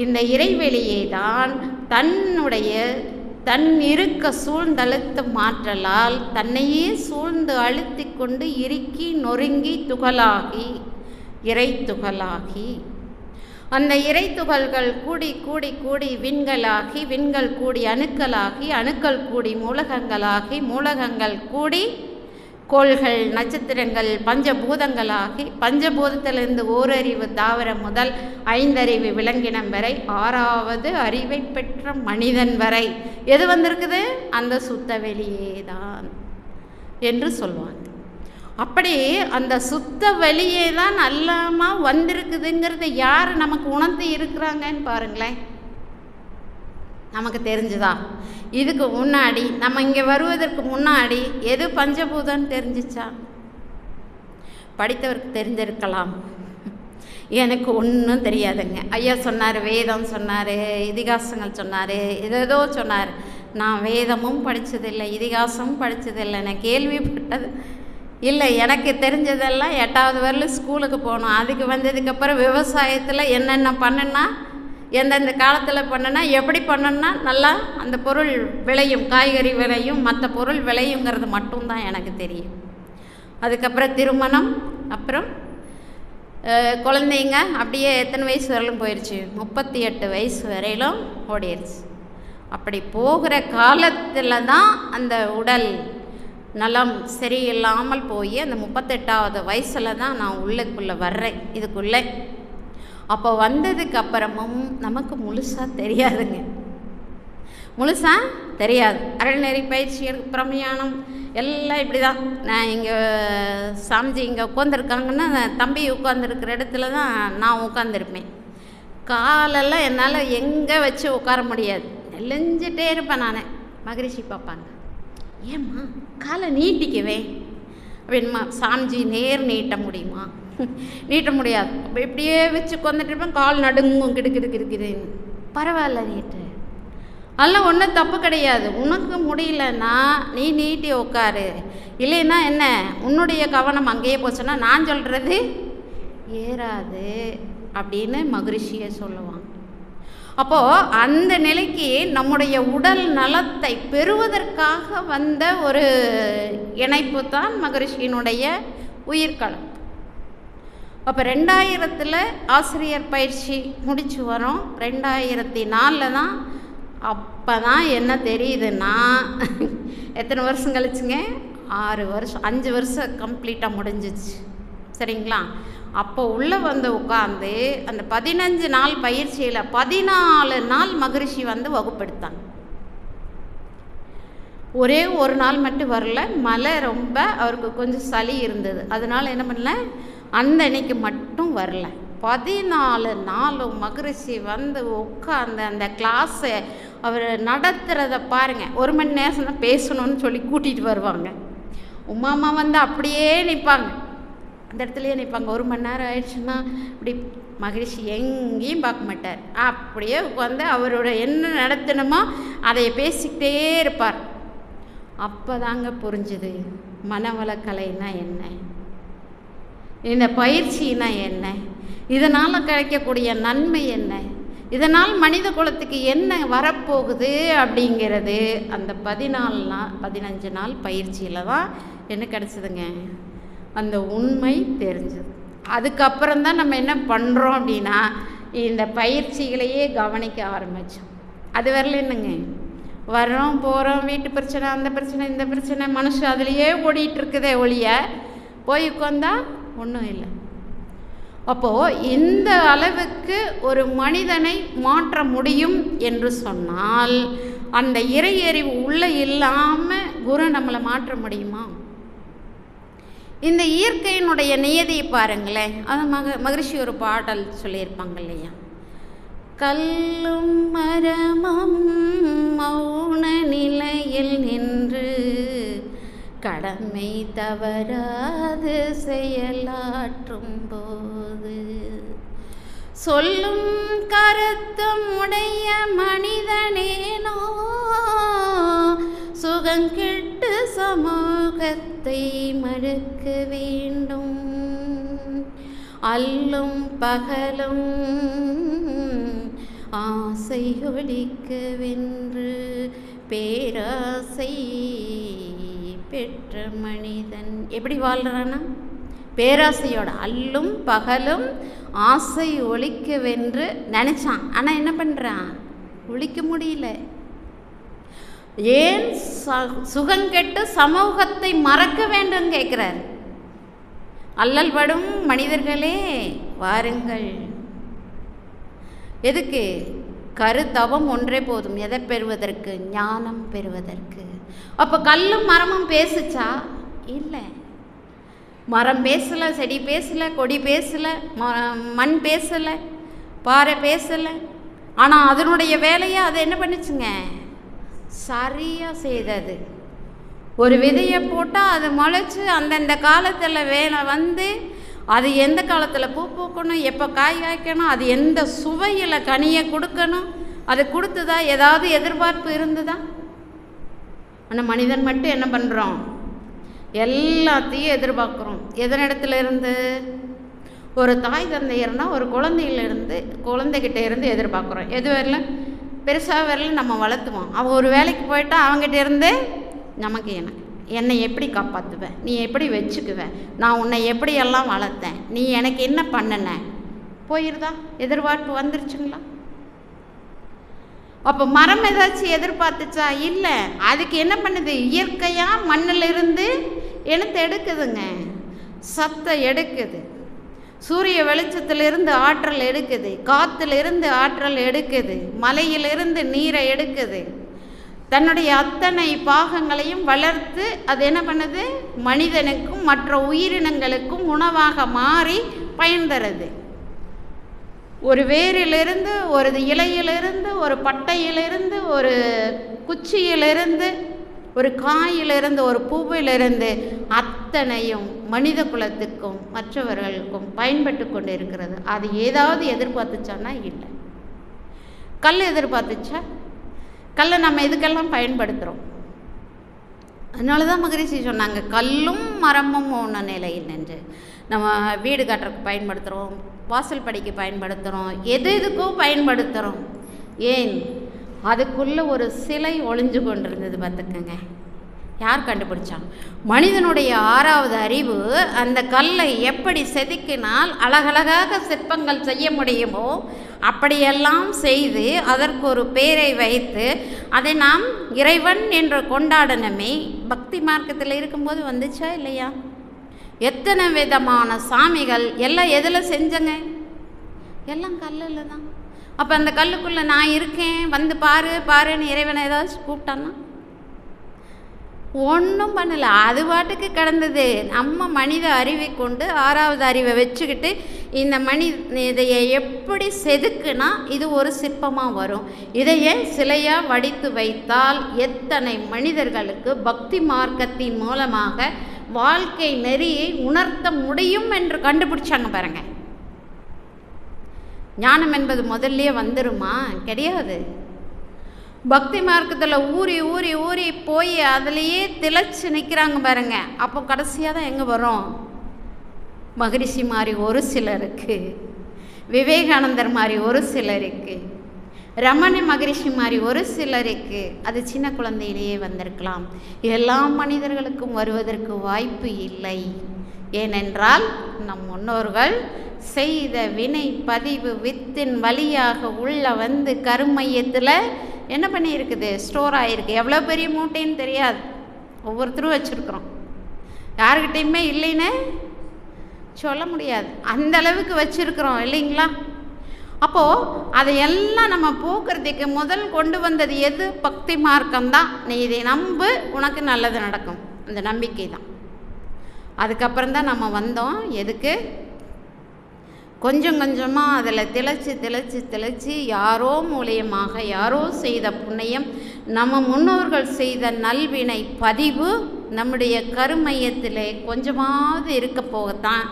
இந்த இறைவெளியை தான் தன் இருக்க சூழ்ந்தழுத்த மாற்றலால் தன்னையே சூழ்ந்து அழுத்தி கொண்டு இறுக்கி நொறுங்கி துகளாகி இறை துகளாகி, அந்த இறை துகள்கள் கூடி கூடி கூடி விண்களாகி, விண்கள் கூடி அணுக்களாகி, அணுக்கள் கூடி மூலகங்களாகி, மூலகங்கள் கூடி கோள்கள் நட்சத்திரங்கள் பஞ்சபூதங்களாகி, பஞ்சபூதத்திலிருந்து ஓரறிவு தாவரம் முதல் 5 அறிவு விலங்கினம் வரை 6வது அறிவை பெற்ற மனிதன் வரை எது வந்திருக்குது? அந்த சுத்த வெளியே தான் என்று சொல்லுவாங்க. அப்படி அந்த சுத்த வெளியே தான் அல்லாமல் வந்திருக்குதுங்கிறத யார் நமக்கு உணர்ந்து இருக்கிறாங்கன்னு பாருங்களேன். நமக்கு தெரிஞ்சுதா? இதுக்கு முன்னாடி நம்ம இங்கே வருவதற்கு முன்னாடி எது பஞ்சபூதம்னு தெரிஞ்சிச்சா? படித்தவருக்கு தெரிஞ்சிருக்கலாம், எனக்கு ஒன்றும் தெரியாதுங்க. ஐயா சொன்னார், வேதம் சொன்னார், இதிகாசங்கள் சொன்னார், ஏதோ சொன்னார். நான் வேதமும் படித்ததில்லை, இதிகாசமும் படித்ததில்லை, நான் கேள்விப்பட்டது இல்லை. எனக்கு தெரிஞ்சதெல்லாம் 8வது வரலும் ஸ்கூலுக்கு போகணும். அதுக்கு வந்ததுக்கப்புறம் விவசாயத்தில் என்னென்ன பண்ணுன்னா, எந்தெந்த காலத்தில் பண்ணுனா, எப்படி பண்ணுன்னா நல்லா அந்த பொருள் விளையும், காய்கறி விளையும், மற்ற பொருள் விளையுங்கிறது மட்டும்தான் எனக்கு தெரியும். அதுக்கப்புறம் திருமணம், அப்புறம் குழந்தைங்க அப்படியே எத்தனை வயசு வரையிலும் போயிடுச்சு? 38 வயசு வரையிலும் ஓடிடுச்சு. அப்படி போகிற காலத்தில் தான் அந்த உடல் நலம் சரியில்லாமல் போய் அந்த 38வது வயசில் தான் நான் உள்ளுக்குள்ளே வர்றேன் இதுக்குள்ளே. அப்போ வந்ததுக்கு அப்புறமும் நமக்கு முழுசாக தெரியாதுங்க, முழுசாக தெரியாது. அறநெறி பயிற்சி பிரமயானம் எல்லாம் இப்படி தான். நான் இங்கே சாமிஜி இங்கே உட்காந்துருக்காங்கன்னா தம்பி உட்காந்துருக்கிற இடத்துல தான் நான் உட்காந்துருப்பேன். காலெல்லாம் என்னால் எங்கே வச்சு உட்கார முடியாது, நெளிஞ்சிட்டே இருப்பேன் நான். மகரிஷி பார்ப்பாங்க, ஏம்மா காலை நீட்டிக்கவே அப்படின்மா. சாமிஜி நேர் நீட்ட முடியுமா? நீட்ட முடியாது. அப்போ இப்படியே வச்சு உட்காந்துட்டு இருப்பேன், கால் நடுங்கும், கிடுக்குதுன்னு. பரவாயில்ல நீட்டு, அதெல்லாம் ஒன்றும் தப்பு கிடையாது. உனக்கு முடியலன்னா நீ நீட்டி உட்காரு, இல்லைன்னா என்ன உன்னுடைய கவனம் அங்கேயே போச்சுன்னா நான் சொல்கிறது ஏறாது அப்படின்னு மகரிஷியை சொல்லுவாங்க. அப்போது அந்த நிலைக்கு நம்முடைய உடல் நலத்தை பெறுவதற்காக வந்த ஒரு இணைப்பு தான் மகரிஷியினுடைய உயிர்கலம். அப்போ 2000 ஆசிரியர் பயிற்சி முடித்து வரோம். 2004 தான் அப்போ தான் என்ன தெரியுதுன்னா எத்தனை வருஷம் கழிச்சுங்க? 6 வருஷம், 5 வருஷம் கம்ப்ளீட்டாக முடிஞ்சிச்சு. சரிங்களா? அப்போ உள்ளே வந்து உட்காந்து அந்த 15 நாள் பயிற்சியில் 14 நாள் மகரிஷி வந்து வகுப்படுத்தாங்க. ஒரே ஒரு நாள் மட்டும் வரல, மழை ரொம்ப, அவருக்கு கொஞ்சம் சளி இருந்தது, அதனால் என்ன பண்ணல, அந்த அன்னைக்கு மட்டும் வரல. 14 நாளும் மகரிஷி வந்து உட்காந்து அந்த கிளாஸை அவர் நடத்துகிறத பாருங்கள். 1 மணி நேரம் தான் பேசணும்னு சொல்லி கூட்டிகிட்டு வருவாங்க. உமாமா வந்து அப்படியே நிற்பாங்க, அந்த இடத்துலையே நிற்பாங்க. 1 மணி நேரம் ஆயிடுச்சுன்னா இப்படி மகரிஷி எங்கேயும் பார்க்க மாட்டார், அப்படியே உட்காந்து அவரோட என்ன நடத்தணுமோ அதை பேசிக்கிட்டே இருப்பார். அப்போ தாங்க புரிஞ்சுது மனவளக்கலைன்னா என்ன, இந்த பயிற்சினா என்ன, இதனால் கிடைக்கக்கூடிய நன்மை என்ன, இதனால் மனித குலத்துக்கு என்ன வரப்போகுது அப்படிங்கிறது அந்த 15 நாள் பயிற்சியில் தான் என்ன கிடச்சிதுங்க, அந்த உண்மை தெரிஞ்சது. அதுக்கப்புறம் தான் நம்ம என்ன பண்ணுறோம் அப்படின்னா இந்த பயிற்சிகளையே கவனிக்க ஆரம்பித்தோம். அது வரல என்னங்க, வர்றோம் போகிறோம், வீட்டு பிரச்சனை, அந்த பிரச்சனை, இந்த பிரச்சனை, மனுஷன் அதுலேயே ஓடிட்டுருக்குதே ஒழிய போய் உட்காந்தா ஒன்றும் இல்லை. அப்போது இந்த அளவுக்கு ஒரு மனிதனை மாற்ற முடியும் என்று சொன்னால் அந்த இறையறிவு உள்ளே இல்லாமல் குரு நம்மளை மாற்ற முடியுமா? இந்த இயற்கையினுடைய நியதியை பாருங்களேன். அது மகரிஷி ஒரு பாடல் சொல்லியிருப்பாங்க இல்லையா, கல்லும் மரமும் மௌன நிலையில் நின்று கடமை தவறாது செயலாற்றும் போது சொல்லும் கருத்தும் உடைய மனிதனேனோ சுகங்கெட்டு சமூகத்தை மறுக்க வேண்டும். அல்லும் பகலும் ஆசை ஒழிக்கவென்று பேராசை பெற்ற மனிதன் எப்படி வாழ்கிறான்னா, பேராசையோட அல்லும் பகலும் ஆசை ஒழிக்கவென்று நினச்சான். ஆனால் என்ன பண்ணுறான், ஒழிக்க முடியல. ஏன் சுகங்கெட்டு சமூகத்தை மறக்க வேண்டும் கேட்குறார். அல்லல் படும் மனிதர்களே வாருங்கள். எதுக்கு? கருத்தவம் ஒன்றே போதும். எதை பெறுவதற்கு? ஞானம் பெறுவதற்கு. அப்போ கல்லும் மரமும் பேசுச்சா? இல்லை. மரம் பேசலை, செடி பேசலை, கொடி பேசலை, மண் பேசலை, பாறை பேசலை. ஆனால் அதனுடைய வேலையை அது என்ன பண்ணுச்சுங்க, சரியாக செய்தது. ஒரு விதையை போட்டால் அது முளைச்சி அந்தந்த காலத்தில் வேலை வந்து அது எந்த காலத்தில் பூ பூக்கணும், எப்போ காய் காய்க்கணும், அது எந்த சுவையில் கனியை கொடுக்கணும், அது கொடுத்துதா? ஏதாவது எதிர்பார்ப்பு இருந்துதா? ஆனால் மனிதன் மட்டும் என்ன பண்ணுறோம், எல்லாத்தையும் எதிர்பார்க்குறோம். எதனிடத்துல இருந்து? ஒரு தாய் தந்தையர்னா ஒரு குழந்தைகிட்ட இருந்து எதிர்பார்க்குறோம். எது வரல, பெருசாக வரல நம்ம வளர்த்துவோம். அவன் ஒரு வேலைக்கு போயிட்டா அவங்ககிட்ட இருந்து நமக்கு என்னை எப்படி காப்பாற்றுவேன், நீ எப்படி வச்சுக்குவேன், நான் உன்னை எப்படியெல்லாம் வளர்த்தேன், நீ எனக்கு என்ன பண்ணின, போயிருதா? எதிர்பார்ப்பு வந்துருச்சுங்களா? அப்போ மரம் ஏதாச்சும் எதிர்பார்த்துச்சா? இல்லை. அதுக்கு என்ன பண்ணுது, இயற்கையாக மண்ணிலிருந்து என்னத்தை எடுக்குதுங்க, சத்தை எடுக்குது. சூரிய வெளிச்சத்திலிருந்து ஆற்றல் எடுக்குது, காற்றிலிருந்து ஆற்றல் எடுக்குது, மலையிலிருந்து நீரை எடுக்குது. தன்னுடைய அத்தனை பாகங்களையும் வளர்த்து அது என்ன பண்ணுது, மனிதனுக்கும் மற்ற உயிரினங்களுக்கும் உணவாக மாறி பயன் தருது. ஒரு வேரிலிருந்து, ஒரு இலையிலிருந்து, ஒரு பட்டையிலிருந்து, ஒரு குச்சியிலிருந்து, ஒரு காயிலிருந்து, ஒரு பூவிலிருந்து அத்தனையும் மனித குலத்துக்கும் மற்றவர்களுக்கும் பயன்பட்டு கொண்டு இருக்கிறது. அது ஏதாவது எதிர்பார்த்துச்சான்னா இல்லை. கல் எதிர்பார்த்துச்சா? கல்லை நம்ம இதுக்கெல்லாம் பயன்படுத்துகிறோம். அதனால தான் மகரிஷி சொன்னாங்க, கல்லும் மரமும் ஒன்று நிலையில் நின்று. நம்ம வீடு கட்டுறதுக்கு பயன்படுத்துகிறோம், வாசல் படிக்கு பயன்படுத்துகிறோம், எதுக்கும் பயன்படுத்துகிறோம். ஏன்? அதுக்குள்ளே ஒரு சிலை ஒளிஞ்சு கொண்டிருந்தது பார்த்துக்கங்க. யார் கண்டுபிடிச்சாங்க? மனிதனுடைய 6வது அறிவு அந்த கல்லை எப்படி செதுக்கினால் அழகழகாக சிற்பங்கள் செய்ய முடியுமோ அப்படியெல்லாம் செய்து அதற்கு ஒரு பேரை வைத்து அதை நாம் இறைவன் என்று கொண்டாடணுமே. பக்தி மார்க்கத்தில் இருக்கும்போது வந்துச்சா இல்லையா? எத்தனை விதமான சாமிகள் எல்லாம் எதில் செஞ்சங்க? எல்லாம் கல்லில் தான். அப்போ அந்த கல்லுக்குள்ளே நான் இருக்கேன் வந்து பாருன்னு இறைவனை ஏதாச்சும் கூப்பிட்டான்னா? ஒன்றும் பண்ணலை, அது பாட்டுக்கு கிடந்தது. நம்ம மனித அறிவை கொண்டு 6வது அறிவை வச்சுக்கிட்டு இந்த இதையை எப்படி செதுக்குனா இது ஒரு சிற்பமாக வரும், இதையே சிலையாக வடித்து வைத்தால் எத்தனை மனிதர்களுக்கு பக்தி மார்க்கத்தின் மூலமாக வாழ்க்கை நெறியை உணர்த்த முடியும் என்று கண்டுபிடிச்சாங்க பாருங்க. ஞானம் என்பது முதல்லையே வந்துருமா? கிடையாது. பக்தி மார்க்கத்தில் ஊறி ஊறி ஊறி போய் அதிலையே திளைச்சு நிற்கிறாங்க பாருங்க. அப்போ கடைசியாக தான் எங்கே வரும்? மகரிஷி மாதிரி ஒரு சிலருக்கு, விவேகானந்தர் மாதிரி ஒரு சிலருக்கு, ரமண மகரிஷி மாதிரி ஒரு சிலருக்கு அது சின்ன குழந்தையிலேயே வந்திருக்கலாம். எல்லா மனிதர்களுக்கும் வருவதற்கு வாய்ப்பு இல்லை. ஏனென்றால் நம் முன்னோர்கள் செய்த வினை பதிவு வித்தின் வழியாக உள்ள வந்து கருமையத்தில் என்ன பண்ணியிருக்குது? ஸ்டோர் ஆகிருக்கு. எவ்வளோ பெரிய மூட்டைன்னு தெரியாது, ஒவ்வொருத்தரும் வச்சுருக்குறோம். யாருக்கிட்டையுமே இல்லைன்னு சொல்ல முடியாது, அந்த அளவுக்கு வச்சுருக்குறோம் இல்லைங்களா? அப்போது அதையெல்லாம் நம்ம போக்குறதுக்கு முதல் கொண்டு வந்தது எது? பக்தி மார்க்கம்தான். நீ இதை நம்பு, உனக்கு நல்லது நடக்கும், அந்த நம்பிக்கை தான். அதுக்கப்புறம் தான் நம்ம வந்தோம். எதுக்கு? கொஞ்சம் கொஞ்சமாக அதில் திளைச்சி யாரோ மூலியமாக யாரோ செய்த புண்ணியம், நம்ம முன்னோர்கள் செய்த நல்வினை பதிவு நம்முடைய கருமையத்தில் கொஞ்சமாவது இருக்க போகத்தான்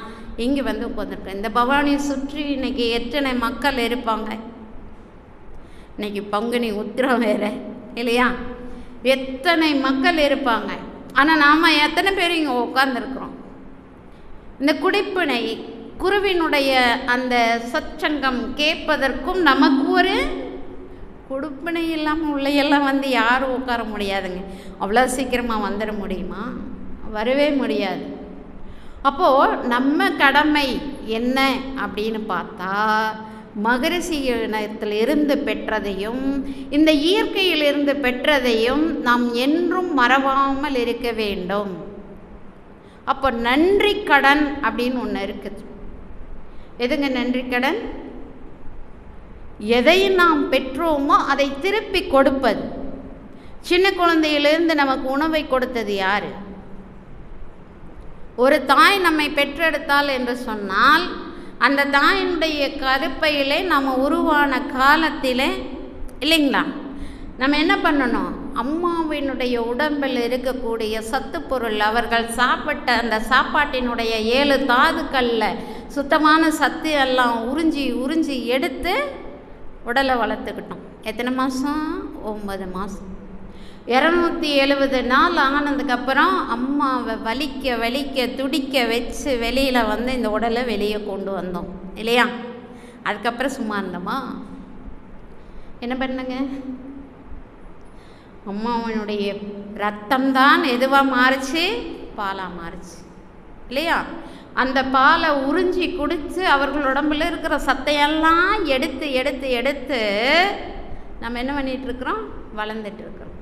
இங்கே வந்து உட்காந்துருக்கேன். இந்த பவானியை சுற்றி இன்றைக்கி எத்தனை மக்கள் இருப்பாங்க? இன்றைக்கி பங்குனி உத்திரம் வேறு இல்லையா? எத்தனை மக்கள் இருப்பாங்க. ஆனால் நாம் எத்தனை பேர் இங்கே உட்காந்துருக்குறோம்? இந்த குடிப்பினை குருவினுடைய அந்த சச்சங்கம் கேட்பதற்கும் நமக்கு ஒரு கொடுப்பினை இல்லாமல் உள்ளையெல்லாம் வந்து யாரும் உட்கார முடியாதுங்க. அவ்வளோ சீக்கிரமாக வந்துட முடியுமா? வரவே முடியாது. அப்போது நம்ம கடமை என்ன அப்படின்னு பார்த்தா, மகரிஷியினத்திலிருந்து பெற்றதையும் இந்த இயற்கையிலிருந்து பெற்றதையும் நாம் என்றும் மறவாமல் இருக்க வேண்டும். அப்போ நன்றி கடன் அப்படின்னு ஒன்று இருக்குது. எதுங்க நன்றி கடன்? எதை நாம் பெற்றோமோ அதை திருப்பி கொடுப்பது. சின்ன குழந்தையிலிருந்து நமக்கு உணவை கொடுத்தது யார்? ஒரு தாய் நம்மை பெற்றெடுத்தாள் என்று சொன்னால் அந்த தாயினுடைய கருப்பையிலே நம்ம உருவான காலத்திலே இல்லைங்களா, நம்ம என்ன பண்ணணும்? அம்மாவினுடைய உடம்பில் இருக்கக்கூடிய சத்து பொருள், அவர்கள் சாப்பிட்ட அந்த சாப்பாட்டினுடைய 7 தாதுக்களில் சுத்தமான சத்து எல்லாம் உறிஞ்சி எடுத்து உடலை வளர்த்துக்கிட்டோம். எத்தனை மாதம்? 9 மாதம். 270 நாள் ஆனதுக்கப்புறம் அம்மாவை வலிக்க துடிக்க வச்சு வெளியில் வந்து இந்த உடலை வெளியே கொண்டு வந்தோம் இல்லையா? அதுக்கப்புறம் சும்மா இருந்தோமா? என்ன பண்ணுங்க? அம்மாவனுடைய ரத்தம்தான் எதுவாக மாறுச்சு? பாலாக மாறுச்சு இல்லையா? அந்த பாலை உறிஞ்சி குடித்து அவர்கள் உடம்புல இருக்கிற சத்தையெல்லாம் எடுத்து நம்ம என்ன பண்ணிகிட்ருக்குறோம்? வளர்ந்துட்டுருக்குறோம்.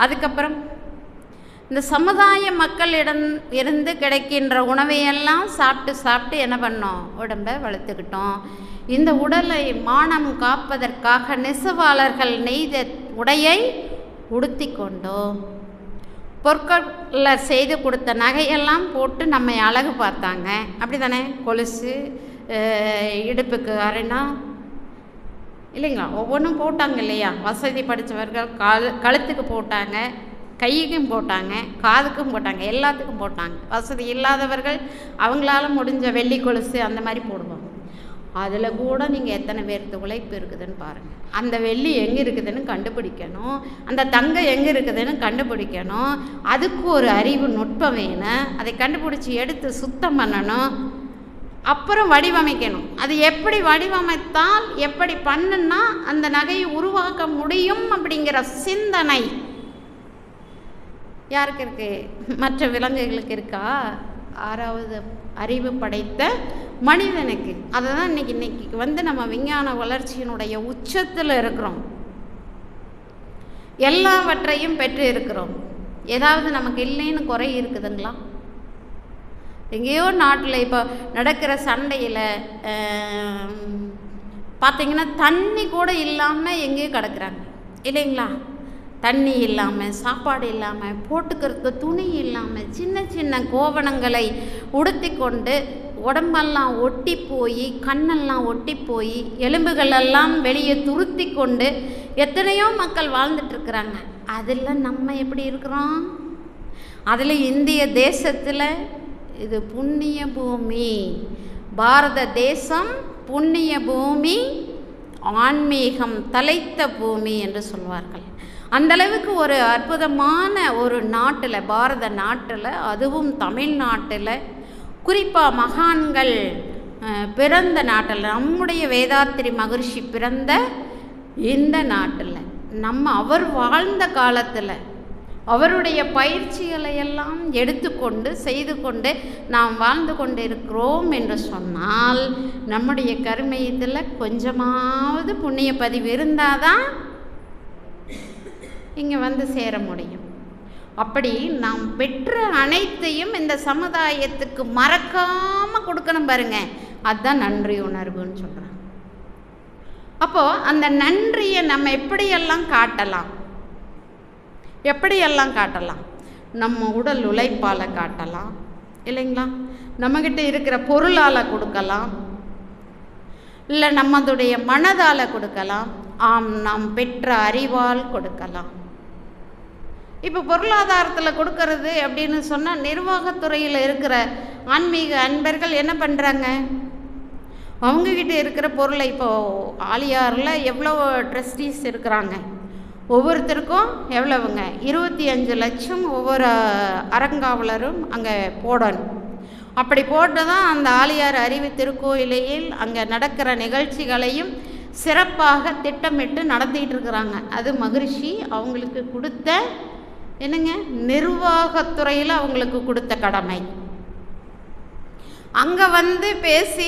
அதுக்கப்புறம் இந்த சமுதாய மக்களிடம் இருந்து கிடைக்கின்ற உணவையெல்லாம் சாப்பிட்டு என்ன பண்ணோம்? உடம்பை வளர்த்துக்கிட்டோம். இந்த உடலை மானம் காப்பதற்காக நெசவாளர்கள் நெய்த உடையை உடுத்தி கொண்டோம். பொற்களில் செய்து கொடுத்த நகையெல்லாம் போட்டு நம்மை அழகு பார்த்தாங்க. அப்படி தானே? கொலுசு, இடுப்புக்கு அரைனா இல்லைங்களா, ஒவ்வொன்றும் போட்டாங்க இல்லையா? வசதி படித்தவர்கள் கழுத்துக்கு போட்டாங்க, கைக்கும் போட்டாங்க, காதுக்கும் போட்டாங்க, எல்லாத்துக்கும் போட்டாங்க. வசதி இல்லாதவர்கள் அவங்களால முடிஞ்ச வெள்ளி கொலுசு அந்த மாதிரி போடுவாங்க. அதில் கூட நீங்கள் எத்தனை பேருக்கு உழைப்பு இருக்குதுன்னு பாருங்கள். அந்த வெள்ளி எங்கே இருக்குதுன்னு கண்டுபிடிக்கணும், அந்த தங்கம் எங்கே இருக்குதுன்னு கண்டுபிடிக்கணும். அதுக்கு ஒரு அறிவு நுட்பம் வேணும். அதை கண்டுபிடிச்சி எடுத்து சுத்தம் பண்ணணும், அப்புறம் வடிவமைக்கணும். அது எப்படி வடிவமைத்தால் எப்படி பண்ணுன்னா அந்த நகையை உருவாக்க முடியும் அப்படிங்கிற சிந்தனை யாருக்கு இருக்குது? மற்ற விலங்குகளுக்கு இருக்கா? 6வது அறிவு படைத்த மனிதனுக்கு. அதை தான் இன்னைக்கு வந்து நம்ம விஞ்ஞான வளர்ச்சியினுடைய உச்சத்தில் இருக்கிறோம். எல்லாவற்றையும் பெற்று இருக்கிறோம். ஏதாவது நமக்கு இல்லைன்னு குறை இருக்குதுங்களா? எங்கேயோ நாட்டில் இப்போ நடக்கிற சண்டையில் பார்த்திங்கன்னா தண்ணி கூட இல்லாமல் எங்கேயோ கிடக்குறாங்க இல்லைங்களா? தண்ணி இல்லாமல், சாப்பாடு இல்லாமல், போட்டுக்கிறதுக்கு துணி இல்லாமல், சின்ன சின்ன கோவணங்களை உடுத்தி கொண்டு உடம்பெல்லாம் ஒட்டி போய், கண்ணெல்லாம் ஒட்டி போய், எலும்புகளெல்லாம் வெளியே துருத்தி கொண்டு எத்தனையோ மக்கள் வாழ்ந்துட்டுருக்குறாங்க. அதில் நம்ம எப்படி இருக்கிறோம்? அதில் இந்திய தேசத்தில் இது புண்ணிய பூமி, பாரத தேசம் புண்ணிய பூமி, ஆன்மீகம் தலைத்த பூமி என்று சொல்வார்கள். அந்தளவுக்கு ஒரு அற்புதமான ஒரு நாட்டில், பாரத நாட்டில், அதுவும் தமிழ்நாட்டில், குறிப்பாக மகான்கள் பிறந்த நாட்டில், நம்முடைய வேதாத்திரி மகரிஷி பிறந்த இந்த நாட்டில், அவர் வாழ்ந்த காலத்தில் அவருடைய பயிற்சிகளை எல்லாம் எடுத்துக்கொண்டு செய்து கொண்டு நாம் வாழ்ந்து கொண்டு இருக்கிறோம் என்று சொன்னால், நம்முடைய கர்மயத்தில் கொஞ்சமாவது புண்ணிய பதிவு இருந்தால் தான் இங்கே வந்து சேர முடியும். அப்படி நாம் பெற்ற அனைத்தையும் இந்த சமுதாயத்துக்கு மறக்காமல் கொடுக்கணும் பாருங்க. அதுதான் நன்றி உணர்வுன்னு சொல்கிறாங்க. அப்போது அந்த நன்றியை நம்ம எப்படியெல்லாம் காட்டலாம்? எப்படியெல்லாம் காட்டலாம்? நம்ம உடல் உழைப்பால் காட்டலாம் இல்லைங்களா? நம்மக்கிட்ட இருக்கிற பொருளால் கொடுக்கலாம், இல்லை நம்மளுடைய மனதால் கொடுக்கலாம், நாம் பெற்ற அறிவால் கொடுக்கலாம். இப்போ பொருளாதாரத்தில் கொடுக்கறது அப்படின்னு சொன்னால், நிர்வாகத்துறையில் இருக்கிற ஆன்மீக அன்பர்கள் என்ன பண்ணுறாங்க? அவங்கக்கிட்ட இருக்கிற பொருளை, இப்போது ஆலியாரில் எவ்வளோ ட்ரஸ்டீஸ் இருக்கிறாங்க, ஒவ்வொருத்தருக்கும் எவ்வளவுங்க? 25 லட்சம் ஒவ்வொரு அறங்காவலரும் அங்கே போடணும். அப்படி போட்டு தான் அந்த ஆலியார் அறிவு திருக்கோயிலையில் அங்கே நடக்கிற நிகழ்ச்சிகளையும் சிறப்பாக திட்டமிட்டு நடத்திட்டு இருக்கிறாங்க. அது மகரிஷி அவங்களுக்கு கொடுத்த என்னங்க, நிர்வாகத்துறையில் அவங்களுக்கு கொடுத்த கடமை. அங்கே வந்து பேசி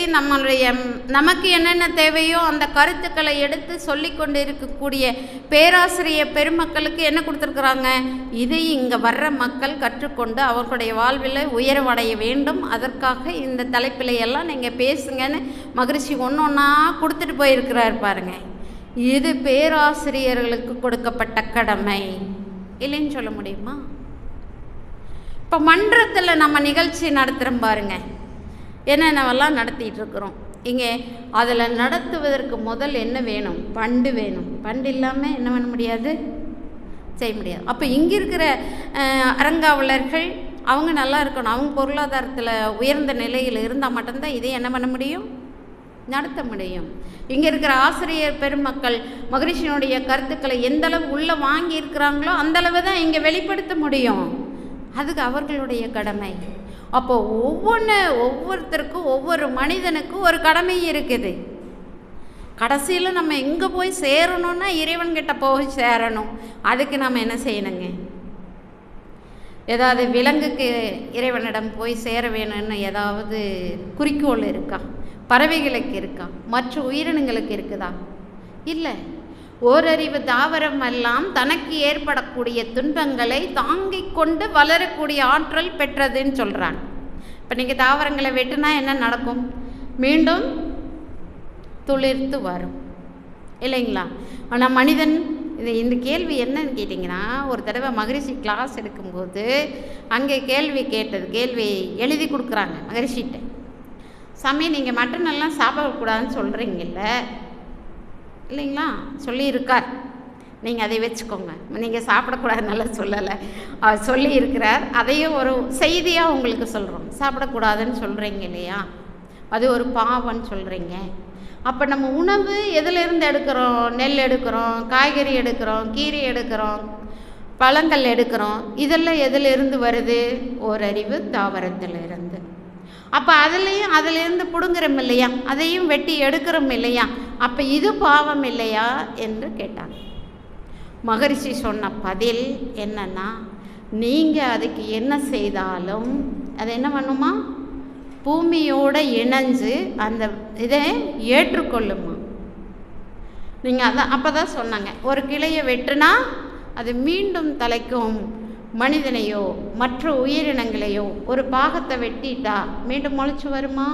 நமக்கு என்னென்ன தேவையோ அந்த கருத்துக்களை எடுத்து சொல்லி கொண்டு இருக்கக்கூடிய பேராசிரியர் பெருமக்களுக்கு என்ன கொடுத்துருக்குறாங்க? இதை இங்கே வர்ற மக்கள் கற்றுக்கொண்டு அவர்களுடைய வாழ்வில் உயர்வடைய வேண்டும், அதற்காக இந்த தலைப்பில் எல்லாம் நீங்கள் பேசுங்கன்னு மகரிஷி ஒன்று ஒன்றா கொடுத்துட்டு போயிருக்கிறார் பாருங்க. இது பேராசிரியர்களுக்கு கொடுக்கப்பட்ட கடமை இல்லைன்னு சொல்ல முடியுமா? இப்போ மன்றத்தில் நம்ம நிகழ்ச்சி நடத்துகிறோம் பாருங்க, என்னென்னவெல்லாம் நடத்திட்டு இருக்கிறோம் இங்கே. அதில் நடத்துவதற்கு முதல் என்ன வேணும்? பண்டு வேணும். பண்டு இல்லாமல் என்ன பண்ண முடியாது, செய்ய முடியாது. அப்போ இங்கே இருக்கிற அறங்காவலர்கள் அவங்க நல்லா இருக்கணும், அவங்க பொருளாதாரத்தில் உயர்ந்த நிலையில் இருந்தால் மட்டும்தான் இதை என்ன பண்ண முடியும், நடத்த முடியும். இங்கே இருக்கிற ஆசிரியர் பெருமக்கள் மகரிஷியினுடைய கருத்துக்களை எந்தளவு உள்ளே வாங்கி இருக்கிறாங்களோ அந்தளவு தான் இங்கே வெளிப்படுத்த முடியும். அதுக்கு அவர்களுடைய கடமை. அப்போ ஒவ்வொருத்தருக்கும் ஒவ்வொரு மனிதனுக்கும் ஒரு கடமை இருக்குது. கடைசியில் நம்ம எங்கே போய் சேரணும்னா இறைவன்கிட்ட போய் சேரணும். அதுக்கு நம்ம என்ன செய்யணுங்க? ஏதாவது விலங்குக்கு இறைவனிடம் போய் சேர வேணும்னு ஏதாவது குறிக்கோள் இருக்கா? பறவைகளுக்கு இருக்கா? மற்ற உயிரினங்களுக்கு இருக்குதா? இல்லை. ஓரறிவு தாவரம் எல்லாம் தனக்கு ஏற்படக்கூடிய துன்பங்களை தாங்கிக் கொண்டு வளரக்கூடிய ஆற்றல் பெற்றதுன்னு சொல்கிறாங்க. இப்போ நீங்கள் தாவரங்களை வெட்டினா என்ன நடக்கும்? மீண்டும் துளிர்த்து வரும் இல்லைங்களா? ஆனால் மனிதன் இந்த கேள்வி என்னன்னு கேட்டிங்கன்னா, ஒரு தடவை மகரிஷி கிளாஸ் எடுக்கும்போது அங்கே கேள்வி எழுதி கொடுக்குறாங்க மகரிஷிட்ட. சாமி, நீங்கள் மட்டன் எல்லாம் சாப்பிடக்கூடாதுன்னு சொல்கிறீங்கல்ல இல்லைங்களா? சொல்லியிருக்கார், நீங்கள் அதை வச்சுக்கோங்க. நீங்கள் சாப்பிடக்கூடாதுனால சொல்லலை, அவர் சொல்லியிருக்கிறார். அதையும் ஒரு செய்தியாக உங்களுக்கு சொல்கிறோம். சாப்பிடக்கூடாதுன்னு சொல்கிறீங்க இல்லையா, அது ஒரு பாவம்னு சொல்கிறீங்க. அப்போ நம்ம உணவு எதிலிருந்து எடுக்கிறோம்? நெல் எடுக்கிறோம், காய்கறி எடுக்கிறோம், கீரை எடுக்கிறோம், பழங்கள் எடுக்கிறோம். இதெல்லாம் எதிலிருந்து வருது? ஓரறிவு தாவரத்திலிருந்து. அப்போ அதிலிருந்து பிடுங்குறோம் இல்லையா, அதையும் வெட்டி எடுக்கிறோம் இல்லையா, அப்போ இது பாவம் இல்லையா என்று கேட்டாங்க. மகரிஷி சொன்ன பதில் என்னன்னா, நீங்கள் அதுக்கு என்ன செய்தாலும் அது என்ன பண்ணுமா? பூமியோடு இணைஞ்சு அந்த இதை ஏற்றுக்கொள்ளுமா. நீங்கள் அதான் அப்போ தான் சொன்னாங்க, ஒரு கிளையை வெட்டுனா அது மீண்டும் தலைக்கும். மனிதனையோ மற்ற உயிரினங்களையோ ஒரு பாகத்தை வெட்டிட்டா மீண்டும் முளைச்சி வருமா?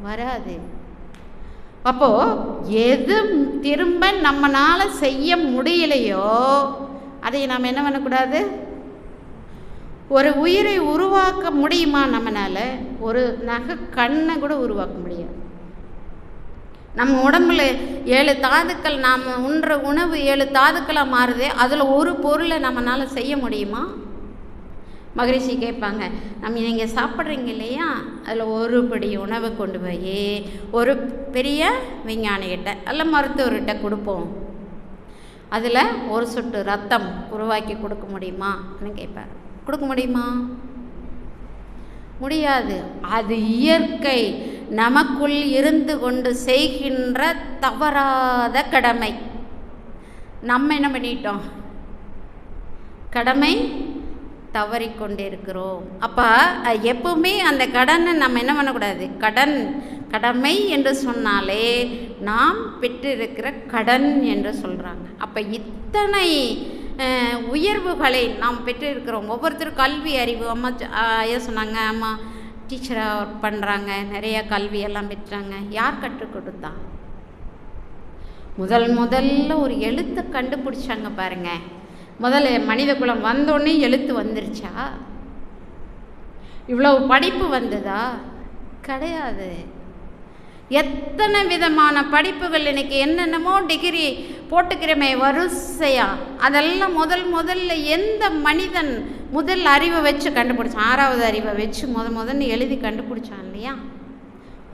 வராது. அப்போது எது திரும்ப நம்மளால் செய்ய முடியலையோ அதை நாம் என்ன பண்ணக்கூடாது? ஒரு உயிரை உருவாக்க முடியுமா நம்மளால்? ஒரு நகை கண்ணை கூட உருவாக்க முடியாது. நம்ம உடம்புல 7 தாதுக்கள், நாம் உண்ற உணவு 7 தாதுக்களாக மாறுது. அதில் ஒரு பொருளை நம்மளால் செய்ய முடியுமா? மகரிஷி கேட்பாங்க, நீங்கள் சாப்பிட்றீங்க இல்லையா, அதில் ஒரு படி உணவை கொண்டு போய் ஒரு பெரிய விஞ்ஞானிகிட்ட அல்ல மருத்துவர்கிட்ட கொடுப்போம், அதில் ஒரு சொட்டு ரத்தம் உருவாக்கி கொடுக்க முடியுமான்னு கேட்பார். கொடுக்க முடியுமா? முடியாது. அது இயற்கை நமக்குள் இருந்து கொண்டு செய்கின்ற தவறாத கடமை. நம்ம என்ன பண்ணிட்டோம்? கடமை தவறிக்கொண்டிருக்கிறோம். அப்போ எப்பவுமே அந்த கடனை நம்ம என்ன பண்ணக்கூடாது? கடமை என்று சொன்னாலே நாம் பெற்றிருக்கிற கடன் என்று சொல்கிறாங்க. அப்போ இத்தனை உயர்வுகளை நாம் பெற்றிருக்கிறோம். ஒவ்வொருத்தரும் கல்வி அறிவு, அம்மா ஐயா சொன்னாங்க, அம்மா டீச்சராக ஒர்க் பண்ணுறாங்க, நிறையா கல்வியெல்லாம் பெற்றாங்க. யார் கற்றுக் கொடுத்தா? முதல்ல ஒரு எழுத்தை கண்டுபிடிச்சாங்க பாருங்க. முதல்ல மனித குலம் வந்தோடனே எழுத்து வந்துருச்சா? இவ்வளவு படிப்பு வந்ததா? கிடையாது. எத்தனை விதமான படிப்புகள் இன்னைக்கு என்னென்னமோ டிகிரி போட்டுக்கிறமே வரிசையா. அதெல்லாம் முதல்ல எந்த மனிதன் முதல் அறிவை வச்சு கண்டுபிடிச்சான்? 6வது அறிவை வச்சு முதல்ல எழுதி கண்டுபிடிச்சான் இல்லையா?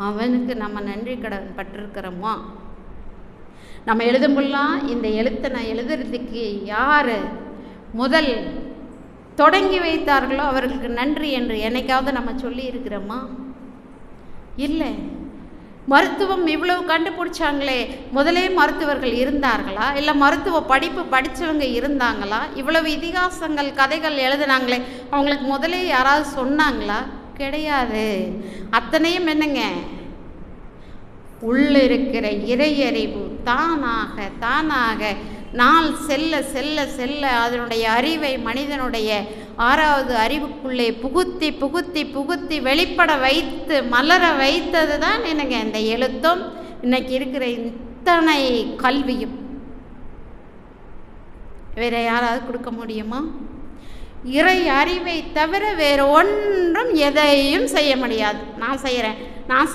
அவனுக்கு நம்ம நன்றி கடன் பட்டிருக்கிறோமா? நம்ம எழுதும்போதெல்லாம் இந்த எழுத்தை நான் எழுதுறதுக்கு யார் முதல் தொடங்கி வைத்தார்களோ அவர்களுக்கு நன்றி என்று என்னைக்காவது நம்ம சொல்லி இருக்கிறோமா? இல்லை. மருத்துவம் இவ்வளவு கண்டுபிடிச்சாங்களே, முதலே மருத்துவர்கள் இருந்தார்களா? இல்லை மருத்துவ படிப்பு படித்தவங்க இருந்தாங்களா? இவ்வளவு இதிகாசங்கள் கதைகள் எழுதுனாங்களே, அவங்களுக்கு முதலே யாராவது சொன்னாங்களா? கிடையாது. அத்தனையும் என்னங்க, உள்ள இருக்கிற இறையறிவு தானாக நாள் செல்ல செல்ல செல்ல அதனுடைய அறிவை மனிதனுடைய 6வது அறிவுக்குள்ளே புகுத்தி வெளிப்பட வைத்து மலர வைத்தது தான் என்னங்க இந்த எழுத்தும் இன்னைக்கு இருக்கிற இத்தனை கல்வியும். வேற யாராவது கொடுக்க முடியுமா? இறை அறிவை தவிர வேறு ஒன்றும் எதையும் செய்ய முடியாது. நான்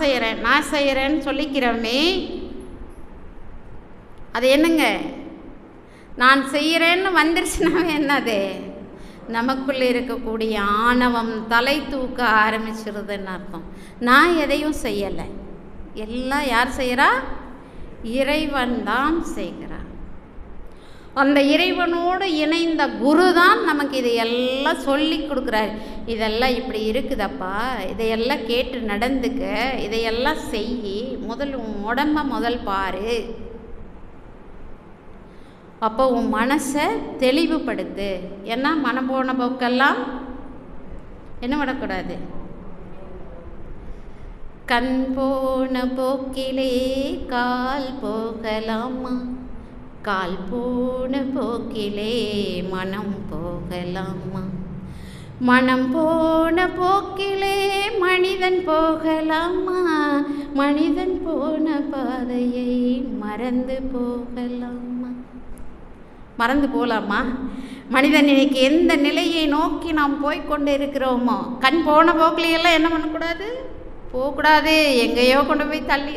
செய்கிறேன்னு சொல்லிக்கிறோமே, அது என்னங்க? நான் செய்கிறேன்னு வந்துருச்சுனாவே என்னது? நமக்குள்ளே இருக்கக்கூடிய ஆணவம் தலை தூக்க ஆரம்பிச்சிருதுன்னு அர்த்தம். நான் எதையும் செய்யலை, எல்லாம் யார் செய்கிறா? இறைவன் தான் செய்கிறார். அந்த இறைவனோடு இணைந்த குரு தான் நமக்கு இதையெல்லாம் சொல்லி கொடுக்குறாரு. இதெல்லாம் இப்படி இருக்குதப்பா, இதையெல்லாம் கேட்டு நடந்துக்க, இதையெல்லாம் செய், உன் உடம்ப பாரு, அப்போ உன் மனசை தெளிவுபடுத்து. ஏன்னா மனம் போன போக்கெல்லாம் என்ன பண்ணக்கூடாது? கண் போன போக்கிலே கால் போகலாமா, கால் போன போக்கிலே மனம் போகலாமா, மனம் போன போக்கிலே மனிதன் போகலாமா, மனிதன் போன பாதையை மறந்து போகலாமா. மறந்து போகலாமா? மனிதன் இன்னைக்கு எந்த நிலையை நோக்கி நாம் போய்கொண்டு இருக்கிறோமோ, கண் போன போக்கிலையெல்லாம் என்ன பண்ணக்கூடாது? போகக்கூடாது, எங்கேயோ கொண்டு போய் தள்ளி.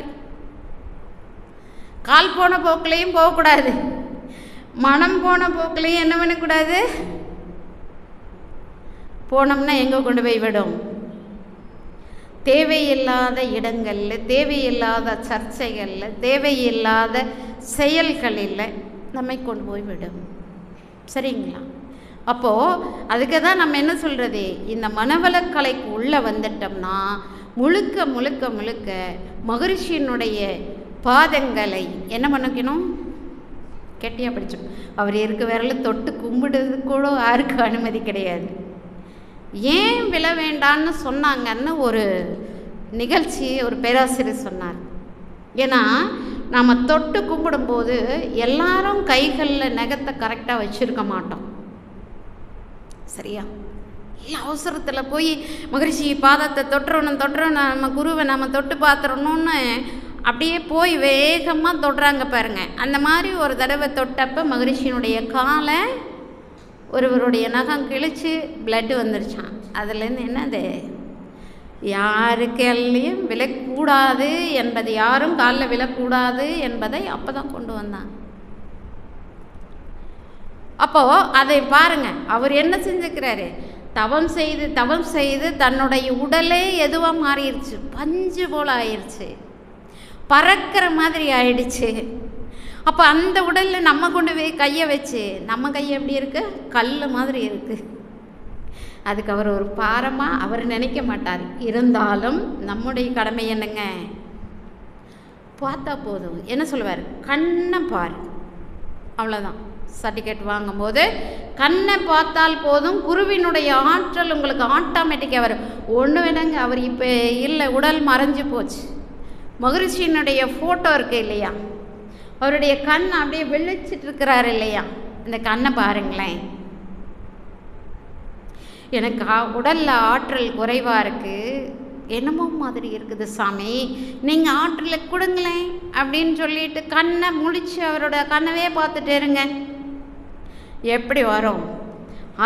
கால் போன போக்கிலையும் போகக்கூடாது, மனம் போன போக்கிலையும் என்ன பண்ணக்கூடாது? போனோம்னா எங்கே கொண்டு போய் விடும்? தேவையில்லாத இடங்களில், தேவையில்லாத சர்ச்சைகளில், தேவையில்லாத செயல்களில் நம்மை கொண்டு போய் விடும். சரிங்களா? அப்போது அதுக்கு தான் நம்ம என்ன சொல்கிறது, இந்த மனவளக்கலைக்கு உள்ளே வந்துட்டோம்னா முழுக்க மகரிஷியினுடைய பாதங்களை என்ன பண்ணிக்கணும்? கெட்டியாக பிடிச்சிடும். அவர் இருக்க விரல் தொட்டு கும்பிடுறது கூட யாருக்கும் அனுமதி கிடையாது. ஏன் விழ வேண்டான்னு சொன்னாங்கன்னு ஒரு நிகழ்ச்சி ஒரு பேராசிரியர் சொன்னார். ஏன்னா நம்ம தொட்டு கும்பிடும்போது எல்லாரும் கைகளில் நகத்தை கரெக்டாக வச்சுருக்க மாட்டோம். சரியா? இல்லை அவசரத்தில் போய் மகரிஷி பாதத்தை தொட்டுறணும் நம்ம குருவை நம்ம தொட்டு பார்த்துடணுன்னு அப்படியே போய் வேகமாக தொடுறாங்க பாருங்க. அந்த மாதிரி ஒரு தடவை தொட்டப்போ மகரிஷியினுடைய காலை ஒருவருடைய நகம் கிழிச்சு பிளட்டு வந்துருச்சான். அதுலேருந்து என்னது, யாருக்கெல்லையும் விழக்கூடாது என்பது, யாரும் காலில் விழக்கூடாது என்பதை அப்போ தான் கொண்டு வந்தாங்க. அப்போது அதை பாருங்க, அவர் என்ன செஞ்சுக்கிறாரு, தவம் செய்து தன்னுடைய உடலே எதுவாக மாறிடுச்சு, பஞ்சு போல் ஆயிடுச்சு, பறக்கிற மாதிரி ஆயிடுச்சு. அப்போ அந்த உடலில் நம்ம கொண்டு போய் கையை வச்சு, நம்ம கையை எப்படி இருக்கு, கல் மாதிரி இருக்கு. அதுக்கு அவர் ஒரு பாரமாக அவர் நினைக்க மாட்டார். இருந்தாலும் நம்முடைய கடமை என்னங்க, பார்த்தா போதும். என்ன சொல்லுவார், கண்ணை பாரு, அவ்வளோதான். சர்டிஃபிகேட் வாங்கும்போது கண்ணை பார்த்தால் போதும், குருவினுடைய ஆற்றல் உங்களுக்கு ஆட்டோமேட்டிக்காக வரும். ஒன்று வேணாங்க, அவர் இப்போ இல்லை, உடல் மறைஞ்சு போச்சு. மகரிஷியினுடைய ஃபோட்டோ இருக்கு இல்லையா, அவருடைய கண் அப்படியே வெளிச்சிட்டு இருக்கிறாரு இல்லையா, இந்த கண்ணை பாருங்களேன். எனக்கு உடலில் ஆற்றல் குறைவாக இருக்குது, என்னமோ மாதிரி இருக்குது சாமி, நீங்கள் ஆற்றலை கொடுங்களேன் அப்படின்னு சொல்லிட்டு கண்ணை முடிச்சு அவரோட கண்ணவே பார்த்துட்டு இருங்க. எப்படி வரும்,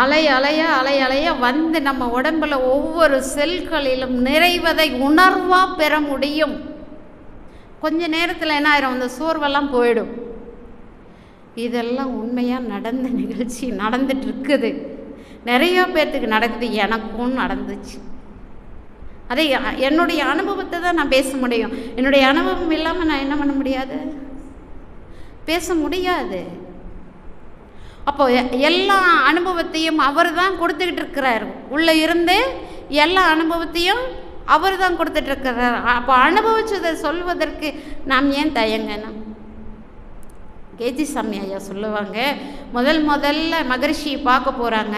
அலை அலையா வந்து நம்ம உடம்புல ஒவ்வொரு செல்களிலும் நிறைவதை உணர்வாக பெற முடியும். கொஞ்ச நேரத்தில் என்ன ஆயிரும், அந்த சோர்வெல்லாம் போயிடும். இதெல்லாம் உண்மையாக நடந்த நிகழ்ச்சி, நடந்துட்டு இருக்குது. நிறையா பேர்த்துக்கு நடக்குது, எனக்கும் நடந்துச்சு. அதே என்னுடைய அனுபவத்தை தான் நான் பேச முடியும். என்னுடைய அனுபவம் இல்லாமல் நான் என்ன பண்ண முடியாது, பேச முடியாது. அப்போ எல்லா அனுபவத்தையும் அவர் தான் கொடுத்துக்கிட்டு இருக்கிறார். உள்ளே இருந்து எல்லா அனுபவத்தையும் அவர் தான் கொடுத்துட்ருக்கிறார். அப்போ அனுபவிச்சதை சொல்வதற்கு நாம் ஏன் தயங்கணும்? கேஜி சாமி ஐயா சொல்லுவாங்க, முதல்ல மகரிஷி பார்க்க போகிறாங்க,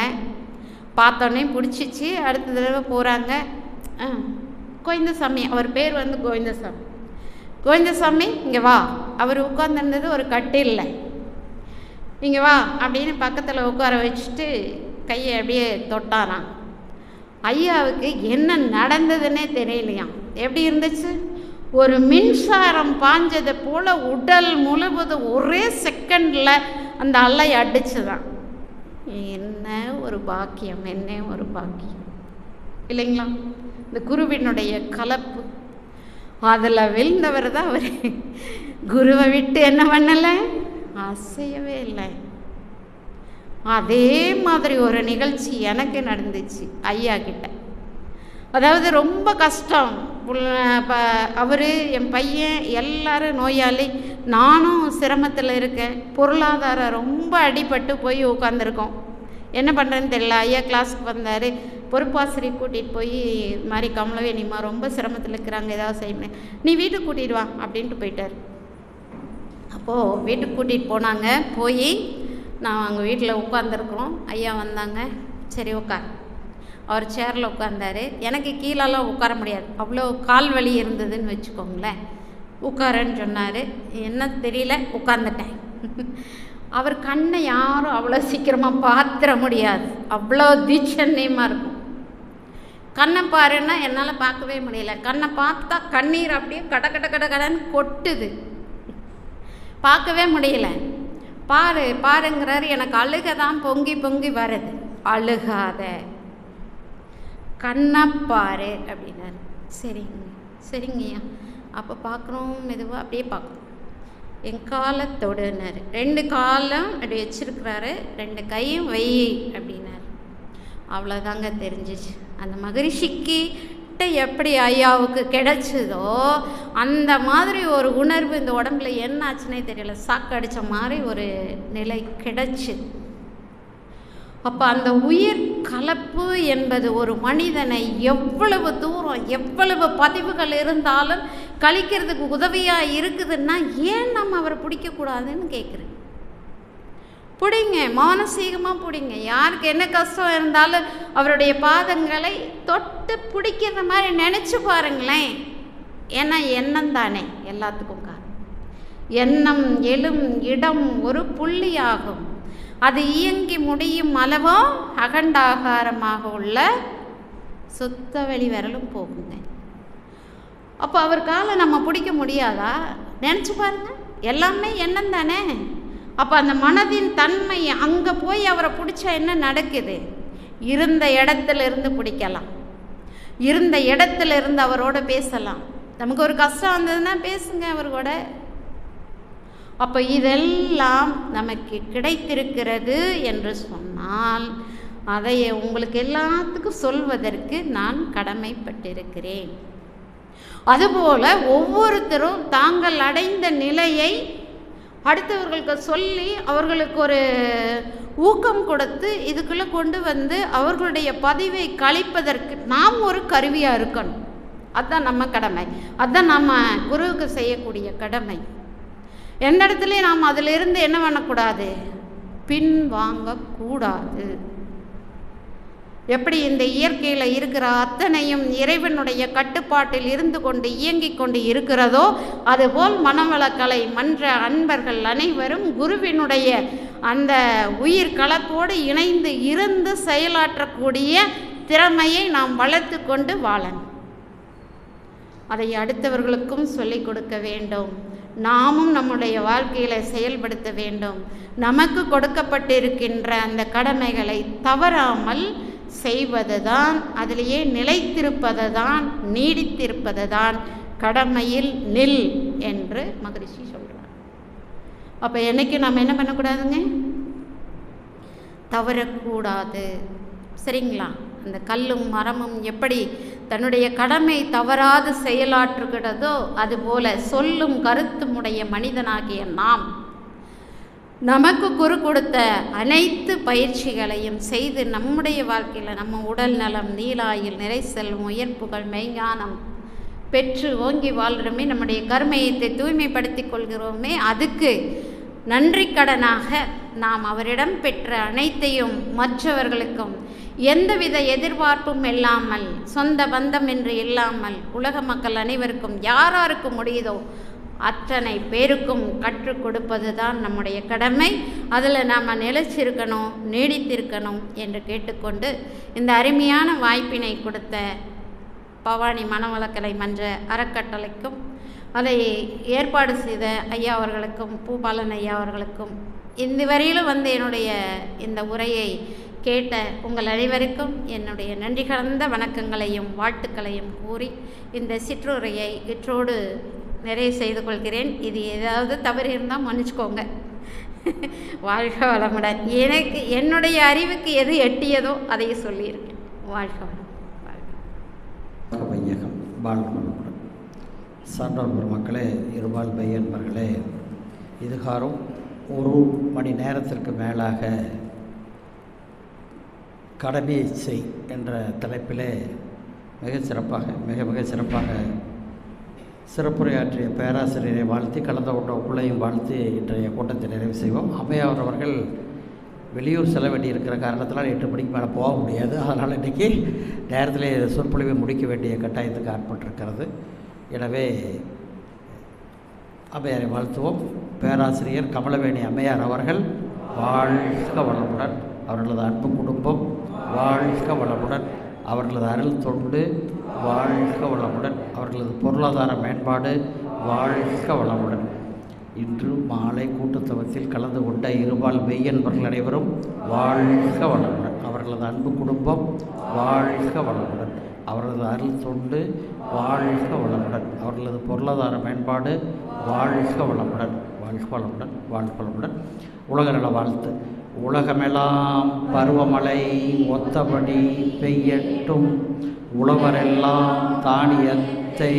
பார்த்தோன்னே பிடிச்சிச்சு. அடுத்த தடவை போகிறாங்க, கோவிந்தசாமி, அவர் பேர் வந்து கோவிந்தசாமி. கோவிந்தசாமி இங்கே வா. அவர் உட்காந்துருந்தது ஒரு கட்டில்ல. இங்கே வா அப்படின்னு பக்கத்தில் உட்கார வச்சுட்டு கையை அப்படியே தொட்டாராம். ஐயாவுக்கு என்ன நடந்ததுன்னே தெரியலையாம். எப்படி இருந்துச்சு, ஒரு மின்சாரம் பாஞ்சதை போல் உடல் முழுவதும் ஒரே செகண்டில் அந்த அலை அடிச்சுதான். என்ன ஒரு பாக்கியம், என்ன ஒரு பாக்கியம் இல்லைங்களா? இந்த குருவினுடைய கலப்பு, அதில் விழுந்தவர் தான் அவர். குருவை விட்டு என்ன பண்ணலை, அசையவே இல்லை. அதே மாதிரி ஒரு நிகழ்ச்சி எனக்கு நடந்துச்சு ஐயா கிட்ட. அதாவது ரொம்ப கஷ்டம். அவர், என் பையன் எல்லாரும் நோயாளி, நானும் சிரமத்தில் இருக்கேன். பொருளாதாரம் ரொம்ப அடிபட்டு போய் உட்காந்துருக்கோம். என்ன பண்ணுறேன்னு தெரியல. ஐயா கிளாஸுக்கு வந்தார், பொறுப்பாசிரியை கூட்டிகிட்டு போய் இது மாதிரி கமலவேணிமா ரொம்ப சிரமத்தில் இருக்கிறாங்க, ஏதாவது செய்யணும், நீ வீட்டுக்கு கூட்டிகிட்டு வா அப்படின்ட்டு போயிட்டார். அப்போது வீட்டுக்கு கூட்டிகிட்டு போனாங்க. போய் நான் அங்கே வீட்டில் உட்காந்துருக்குறோம். ஐயா வந்தாங்க, சரி உட்கார். அவர் சேரில் உட்கார்ந்தார். எனக்கு கீழெல்லாம் உட்கார முடியாது, அவ்வளோ கால் வலி இருந்ததுன்னு வச்சுக்கோங்களேன். உட்காரன்னு சொன்னார். என்ன தெரியல, உட்காந்துட்டேன். அவர் கண்ணை யாரும் அவ்வளோ சீக்கிரமாக பார்த்துட முடியாது, அவ்வளோ தீட்சண்யமாக இருக்கும். கண்ணை பாருன்னா என்னால் பார்க்கவே முடியல. கண்ணை பார்த்தா கண்ணீர் அப்படியே கடன்னு கொட்டுது, பார்க்கவே முடியல. பாருங்கிறாரு. எனக்கு அழுக தான் பொங்கி வருது. அழுகாத, கண்ணை பாரு அப்படின்னாரு. சரிங்கய்யா. அப்போ பார்க்குறோம், மெதுவாக அப்படியே பார்க்குறோம். என் காலை தொடுனார். 2 காலும் அப்படி வச்சிருக்கிறாரு, 2 கையும் வை அப்படின்னாரு. அவ்வளோதாங்க தெரிஞ்சிச்சு. அந்த மகரிஷிக்கு எப்படி ஐயாவுக்கு கிடைச்சதோ அந்த மாதிரி ஒரு உணர்வு இந்த உடம்புல என்ன ஆச்சுன்னே தெரியல, சாக்கடித்த மாதிரி ஒரு நிலை கிடைச்சு. அப்போ அந்த உயிர் கலப்பு என்பது ஒரு மனிதனை எவ்வளவு தூரம், எவ்வளவு பதிவுகள் இருந்தாலும் கழிக்கிறதுக்கு உதவியாக இருக்குதுன்னா ஏன் நம்ம அவரை பிடிக்கக்கூடாதுன்னு கேட்குறேன். பிடிங்க, மானசீகமாக பிடிங்க. யாருக்கு என்ன கஷ்டம் இருந்தாலும் அவருடைய பாதங்களை தொட்டு பிடிக்கிற மாதிரி நினச்சி பாருங்களேன். ஏன்னா எண்ணம் தானே எல்லாத்துக்கும் காரணம். எண்ணம் எழும் இடம் ஒரு புள்ளியாகும், அது இயங்கி முடியும் அளவோ அகண்டாகாரமாக உள்ள சுத்த வெளி விரலும் போகுங்க. அப்போ அவர் காலை நம்ம பிடிக்க முடியாதா? நினச்சி பாருங்க, எல்லாமே எண்ணம் தானே. அப்போ அந்த மனதின் தன்மை அங்கே போய் அவரை பிடிச்சா என்ன நடக்குது? இருந்த இடத்துல இருந்து பிடிக்கலாம், இருந்த இடத்துல இருந்து அவரோட பேசலாம். நமக்கு ஒரு கஷ்டம் வந்ததுன்னா பேசுங்க அவர் கூட. அப்போ இதெல்லாம் நமக்கு கிடைத்திருக்கிறது என்று சொன்னால் அதை உங்களுக்கு எல்லாத்துக்கும் சொல்வதற்கு நான் கடமைப்பட்டிருக்கிறேன். அதுபோல ஒவ்வொருத்தரும் தாங்கள் அடைந்த நிலையை அடுத்தவர்களுக்கு சொல்லி அவர்களுக்கு ஒரு ஊக்கம் கொடுத்து இதுக்குள்ளே கொண்டு வந்து அவர்களுடைய பதிவை கழிப்பதற்கு நாம் ஒரு கருவியாக இருக்கணும். அதுதான் நம்ம கடமை, அதுதான் நம்ம குருவுக்கு செய்யக்கூடிய கடமை. எந்த இடத்துலையும் நாம் அதிலிருந்து என்ன பண்ணக்கூடாது? பின் வாங்கக்கூடாது. எப்படி இந்த இயற்கையில் இருக்கிற அத்தனையும் இறைவனுடைய கட்டுப்பாட்டில் இருந்து கொண்டு இயங்கிக் கொண்டு இருக்கிறதோ அதுபோல் மனவளக்கலை மன்ற அன்பர்கள் அனைவரும் குருவினுடைய அந்த உயிர் களத்தோடு இணைந்து இருந்து செயலாற்றக்கூடிய திறமையை நாம் வளர்த்து கொண்டு வாழணும். அதை அடுத்தவர்களுக்கும் சொல்லிக் கொடுக்க வேண்டும். நாமும் நம்முடைய வாழ்க்கையில் செயல்படுத்த வேண்டும். நமக்கு கொடுக்கப்பட்டிருக்கின்ற அந்த கடமைகளை தவறாமல் செய்வது தான், அதிலேயே நிலைத்திருப்பது தான், நீடித்திருப்பது தான் கடமையில் நில் என்று மகரிஷி சொல்கிறார். அப்போ என்னைக்கு நம்ம என்ன பண்ணக்கூடாதுங்க? தவறக்கூடாது. சரிங்களா? அந்த கல்லும் மரமும் எப்படி தன்னுடைய கடமை தவறாது செயலாற்றுகிறதோ அதுபோல சொல்லும் கருத்துமுடைய மனிதனாகிய நாம் நமக்கு குரு கொடுத்த அனைத்து பயிற்சிகளையும் செய்து நம்முடைய வாழ்க்கையில் நம்ம உடல் நலம், நீலாயில், நிறை செல்வம், உயர்ப்புகள், மெய்ஞானம் பெற்று ஓங்கி வாழ்கிறோமே, நம்முடைய கர்மயத்தை தூய்மைப்படுத்தி கொள்கிறோமே, அதுக்கு நன்றி கடனாக நாம் அவரிடம் பெற்ற அனைத்தையும் மற்றவர்களுக்கும் எந்தவித எதிர்பார்ப்பும் இல்லாமல், சொந்த பந்தம் என்று இல்லாமல், உலக மக்கள் அனைவருக்கும் யாராருக்கு முடியுதோ அத்தனை பேருக்கும் கற்றுக் கொடுப்பது தான் நம்முடைய கடமை. அதில் நாம் நிலைச்சிருக்கணும், நீடித்திருக்கணும் என்று கேட்டுக்கொண்டு இந்த அருமையான வாய்ப்பினை கொடுத்த பவானி மனவளக்கலை மன்ற அறக்கட்டளைக்கும் அதை ஏற்பாடு செய்த ஐயா அவர்களுக்கும் பூபாலன் ஐயா அவர்களுக்கும் இந்த வரையிலும் வந்து என்னுடைய இந்த உரையை கேட்ட உங்கள் அனைவருக்கும் என்னுடைய நன்றி கலந்த வணக்கங்களையும் வாழ்த்துக்களையும் கூறி இந்த சிற்றுரையை இற்றோடு நிறைவு செய்து கொள்கிறேன். இது ஏதாவது தவறு இருந்தால் மன்னிச்சுக்கோங்க. வாழ்க வளமுடன். எனக்கு என்னுடைய அறிவுக்கு எது எட்டியதோ அதை சொல்லியிருக்கேன். வாழ்க வளம். வையகம் வாழ்க வளமுடன். சான்றோர் பெருமக்களே, இருபால் பையன்பர்களே, இதுகாரும் 1 மணி நேரத்திற்கு மேலாக கடமையை செய் என்ற தலைப்பிலே மிக சிறப்பாக சிறப்புரையாற்றிய பேராசிரியரை வாழ்த்தி, கலந்து கொண்ட உங்களையும் வாழ்த்தி இன்றைய கூட்டத்தை நிறைவு செய்வோம். அம்மையார் அவர்கள் வெளியூர் செல்ல வேண்டியிருக்கிற காரணத்தினால் 8 மணிக்கு மேலே போக முடியாது. அதனால் இன்றைக்கி நேரத்தில் சொற்பொழிவை முடிக்க வேண்டிய கட்டாயத்துக்கு ஆட்பட்டிருக்கிறது. எனவே அம்மையாரை வாழ்த்துவோம். பேராசிரியர் கமலவேணி அம்மையார் அவர்கள் வாழ்க வளமுடன், அவர்களது அன்பு குடும்பம் வாழ்க வளமுடன், அவர்களது அருள் தொண்டு வாழ்க வளமுடன், அவர்களது பொருளாதார மேம்பாடு வாழ்க வளமுடன். இன்று மாலை கூட்டுத்தவத்தில் கலந்து கொண்ட இருபால் மெய்யன்பர்கள் அனைவரும் வாழ்க வளமுடன், அவர்களது அன்பு குடும்பம் வாழ்க வளமுடன், அவர்களது அருள் தொண்டு வாழ்க வளமுடன், அவர்களது பொருளாதார மேம்பாடு வாழ்க வளமுடன், வாழ்க வளமுடன், வாழ்க வளமுடன். உலக நல வாழ்த்து. உலகமெல்லாம் பருவமழை ஒத்தபடி பெய்யட்டும், உழவரெல்லாம் தானியத்தை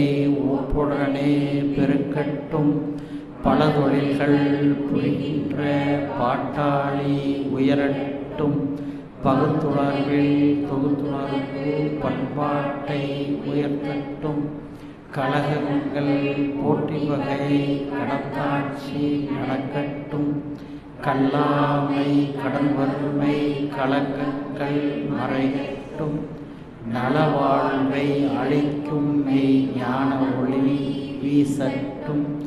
ஒப்புடனே பெருக்கட்டும், பல தொழில்கள் புரிகின்ற பாட்டாளி உயரட்டும், பகுத்துணர்வில் தொகுத்துணர்வு பண்பாட்டை உயர்த்தட்டும், கழகங்கள் போட்டி வகை கடத்தாட்சி நடக்கட்டும், கல்லாமை கடன் வறுமை கலக்கங்கள் மறையட்டும். நலவாழ்வை அளிக்கும் மெய் ஞான ஒளி வீசட்டும்.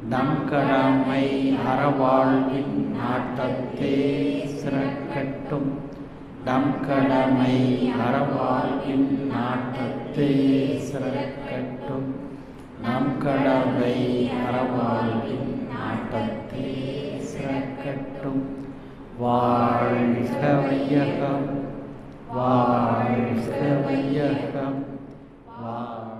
நம் கடமை அறவாழ்வின் நாட்டத்தே சிறக்கட்டும். நம் கடமை அறவாழ்வின் நாட்டத்தே சிறக்கட்டும். நம் கடமை அறவாழ்வின் நாட்டத்தே சிறக்கட்டும். வாழ்க வையகம், வாழ்க வையகம், வாழ்க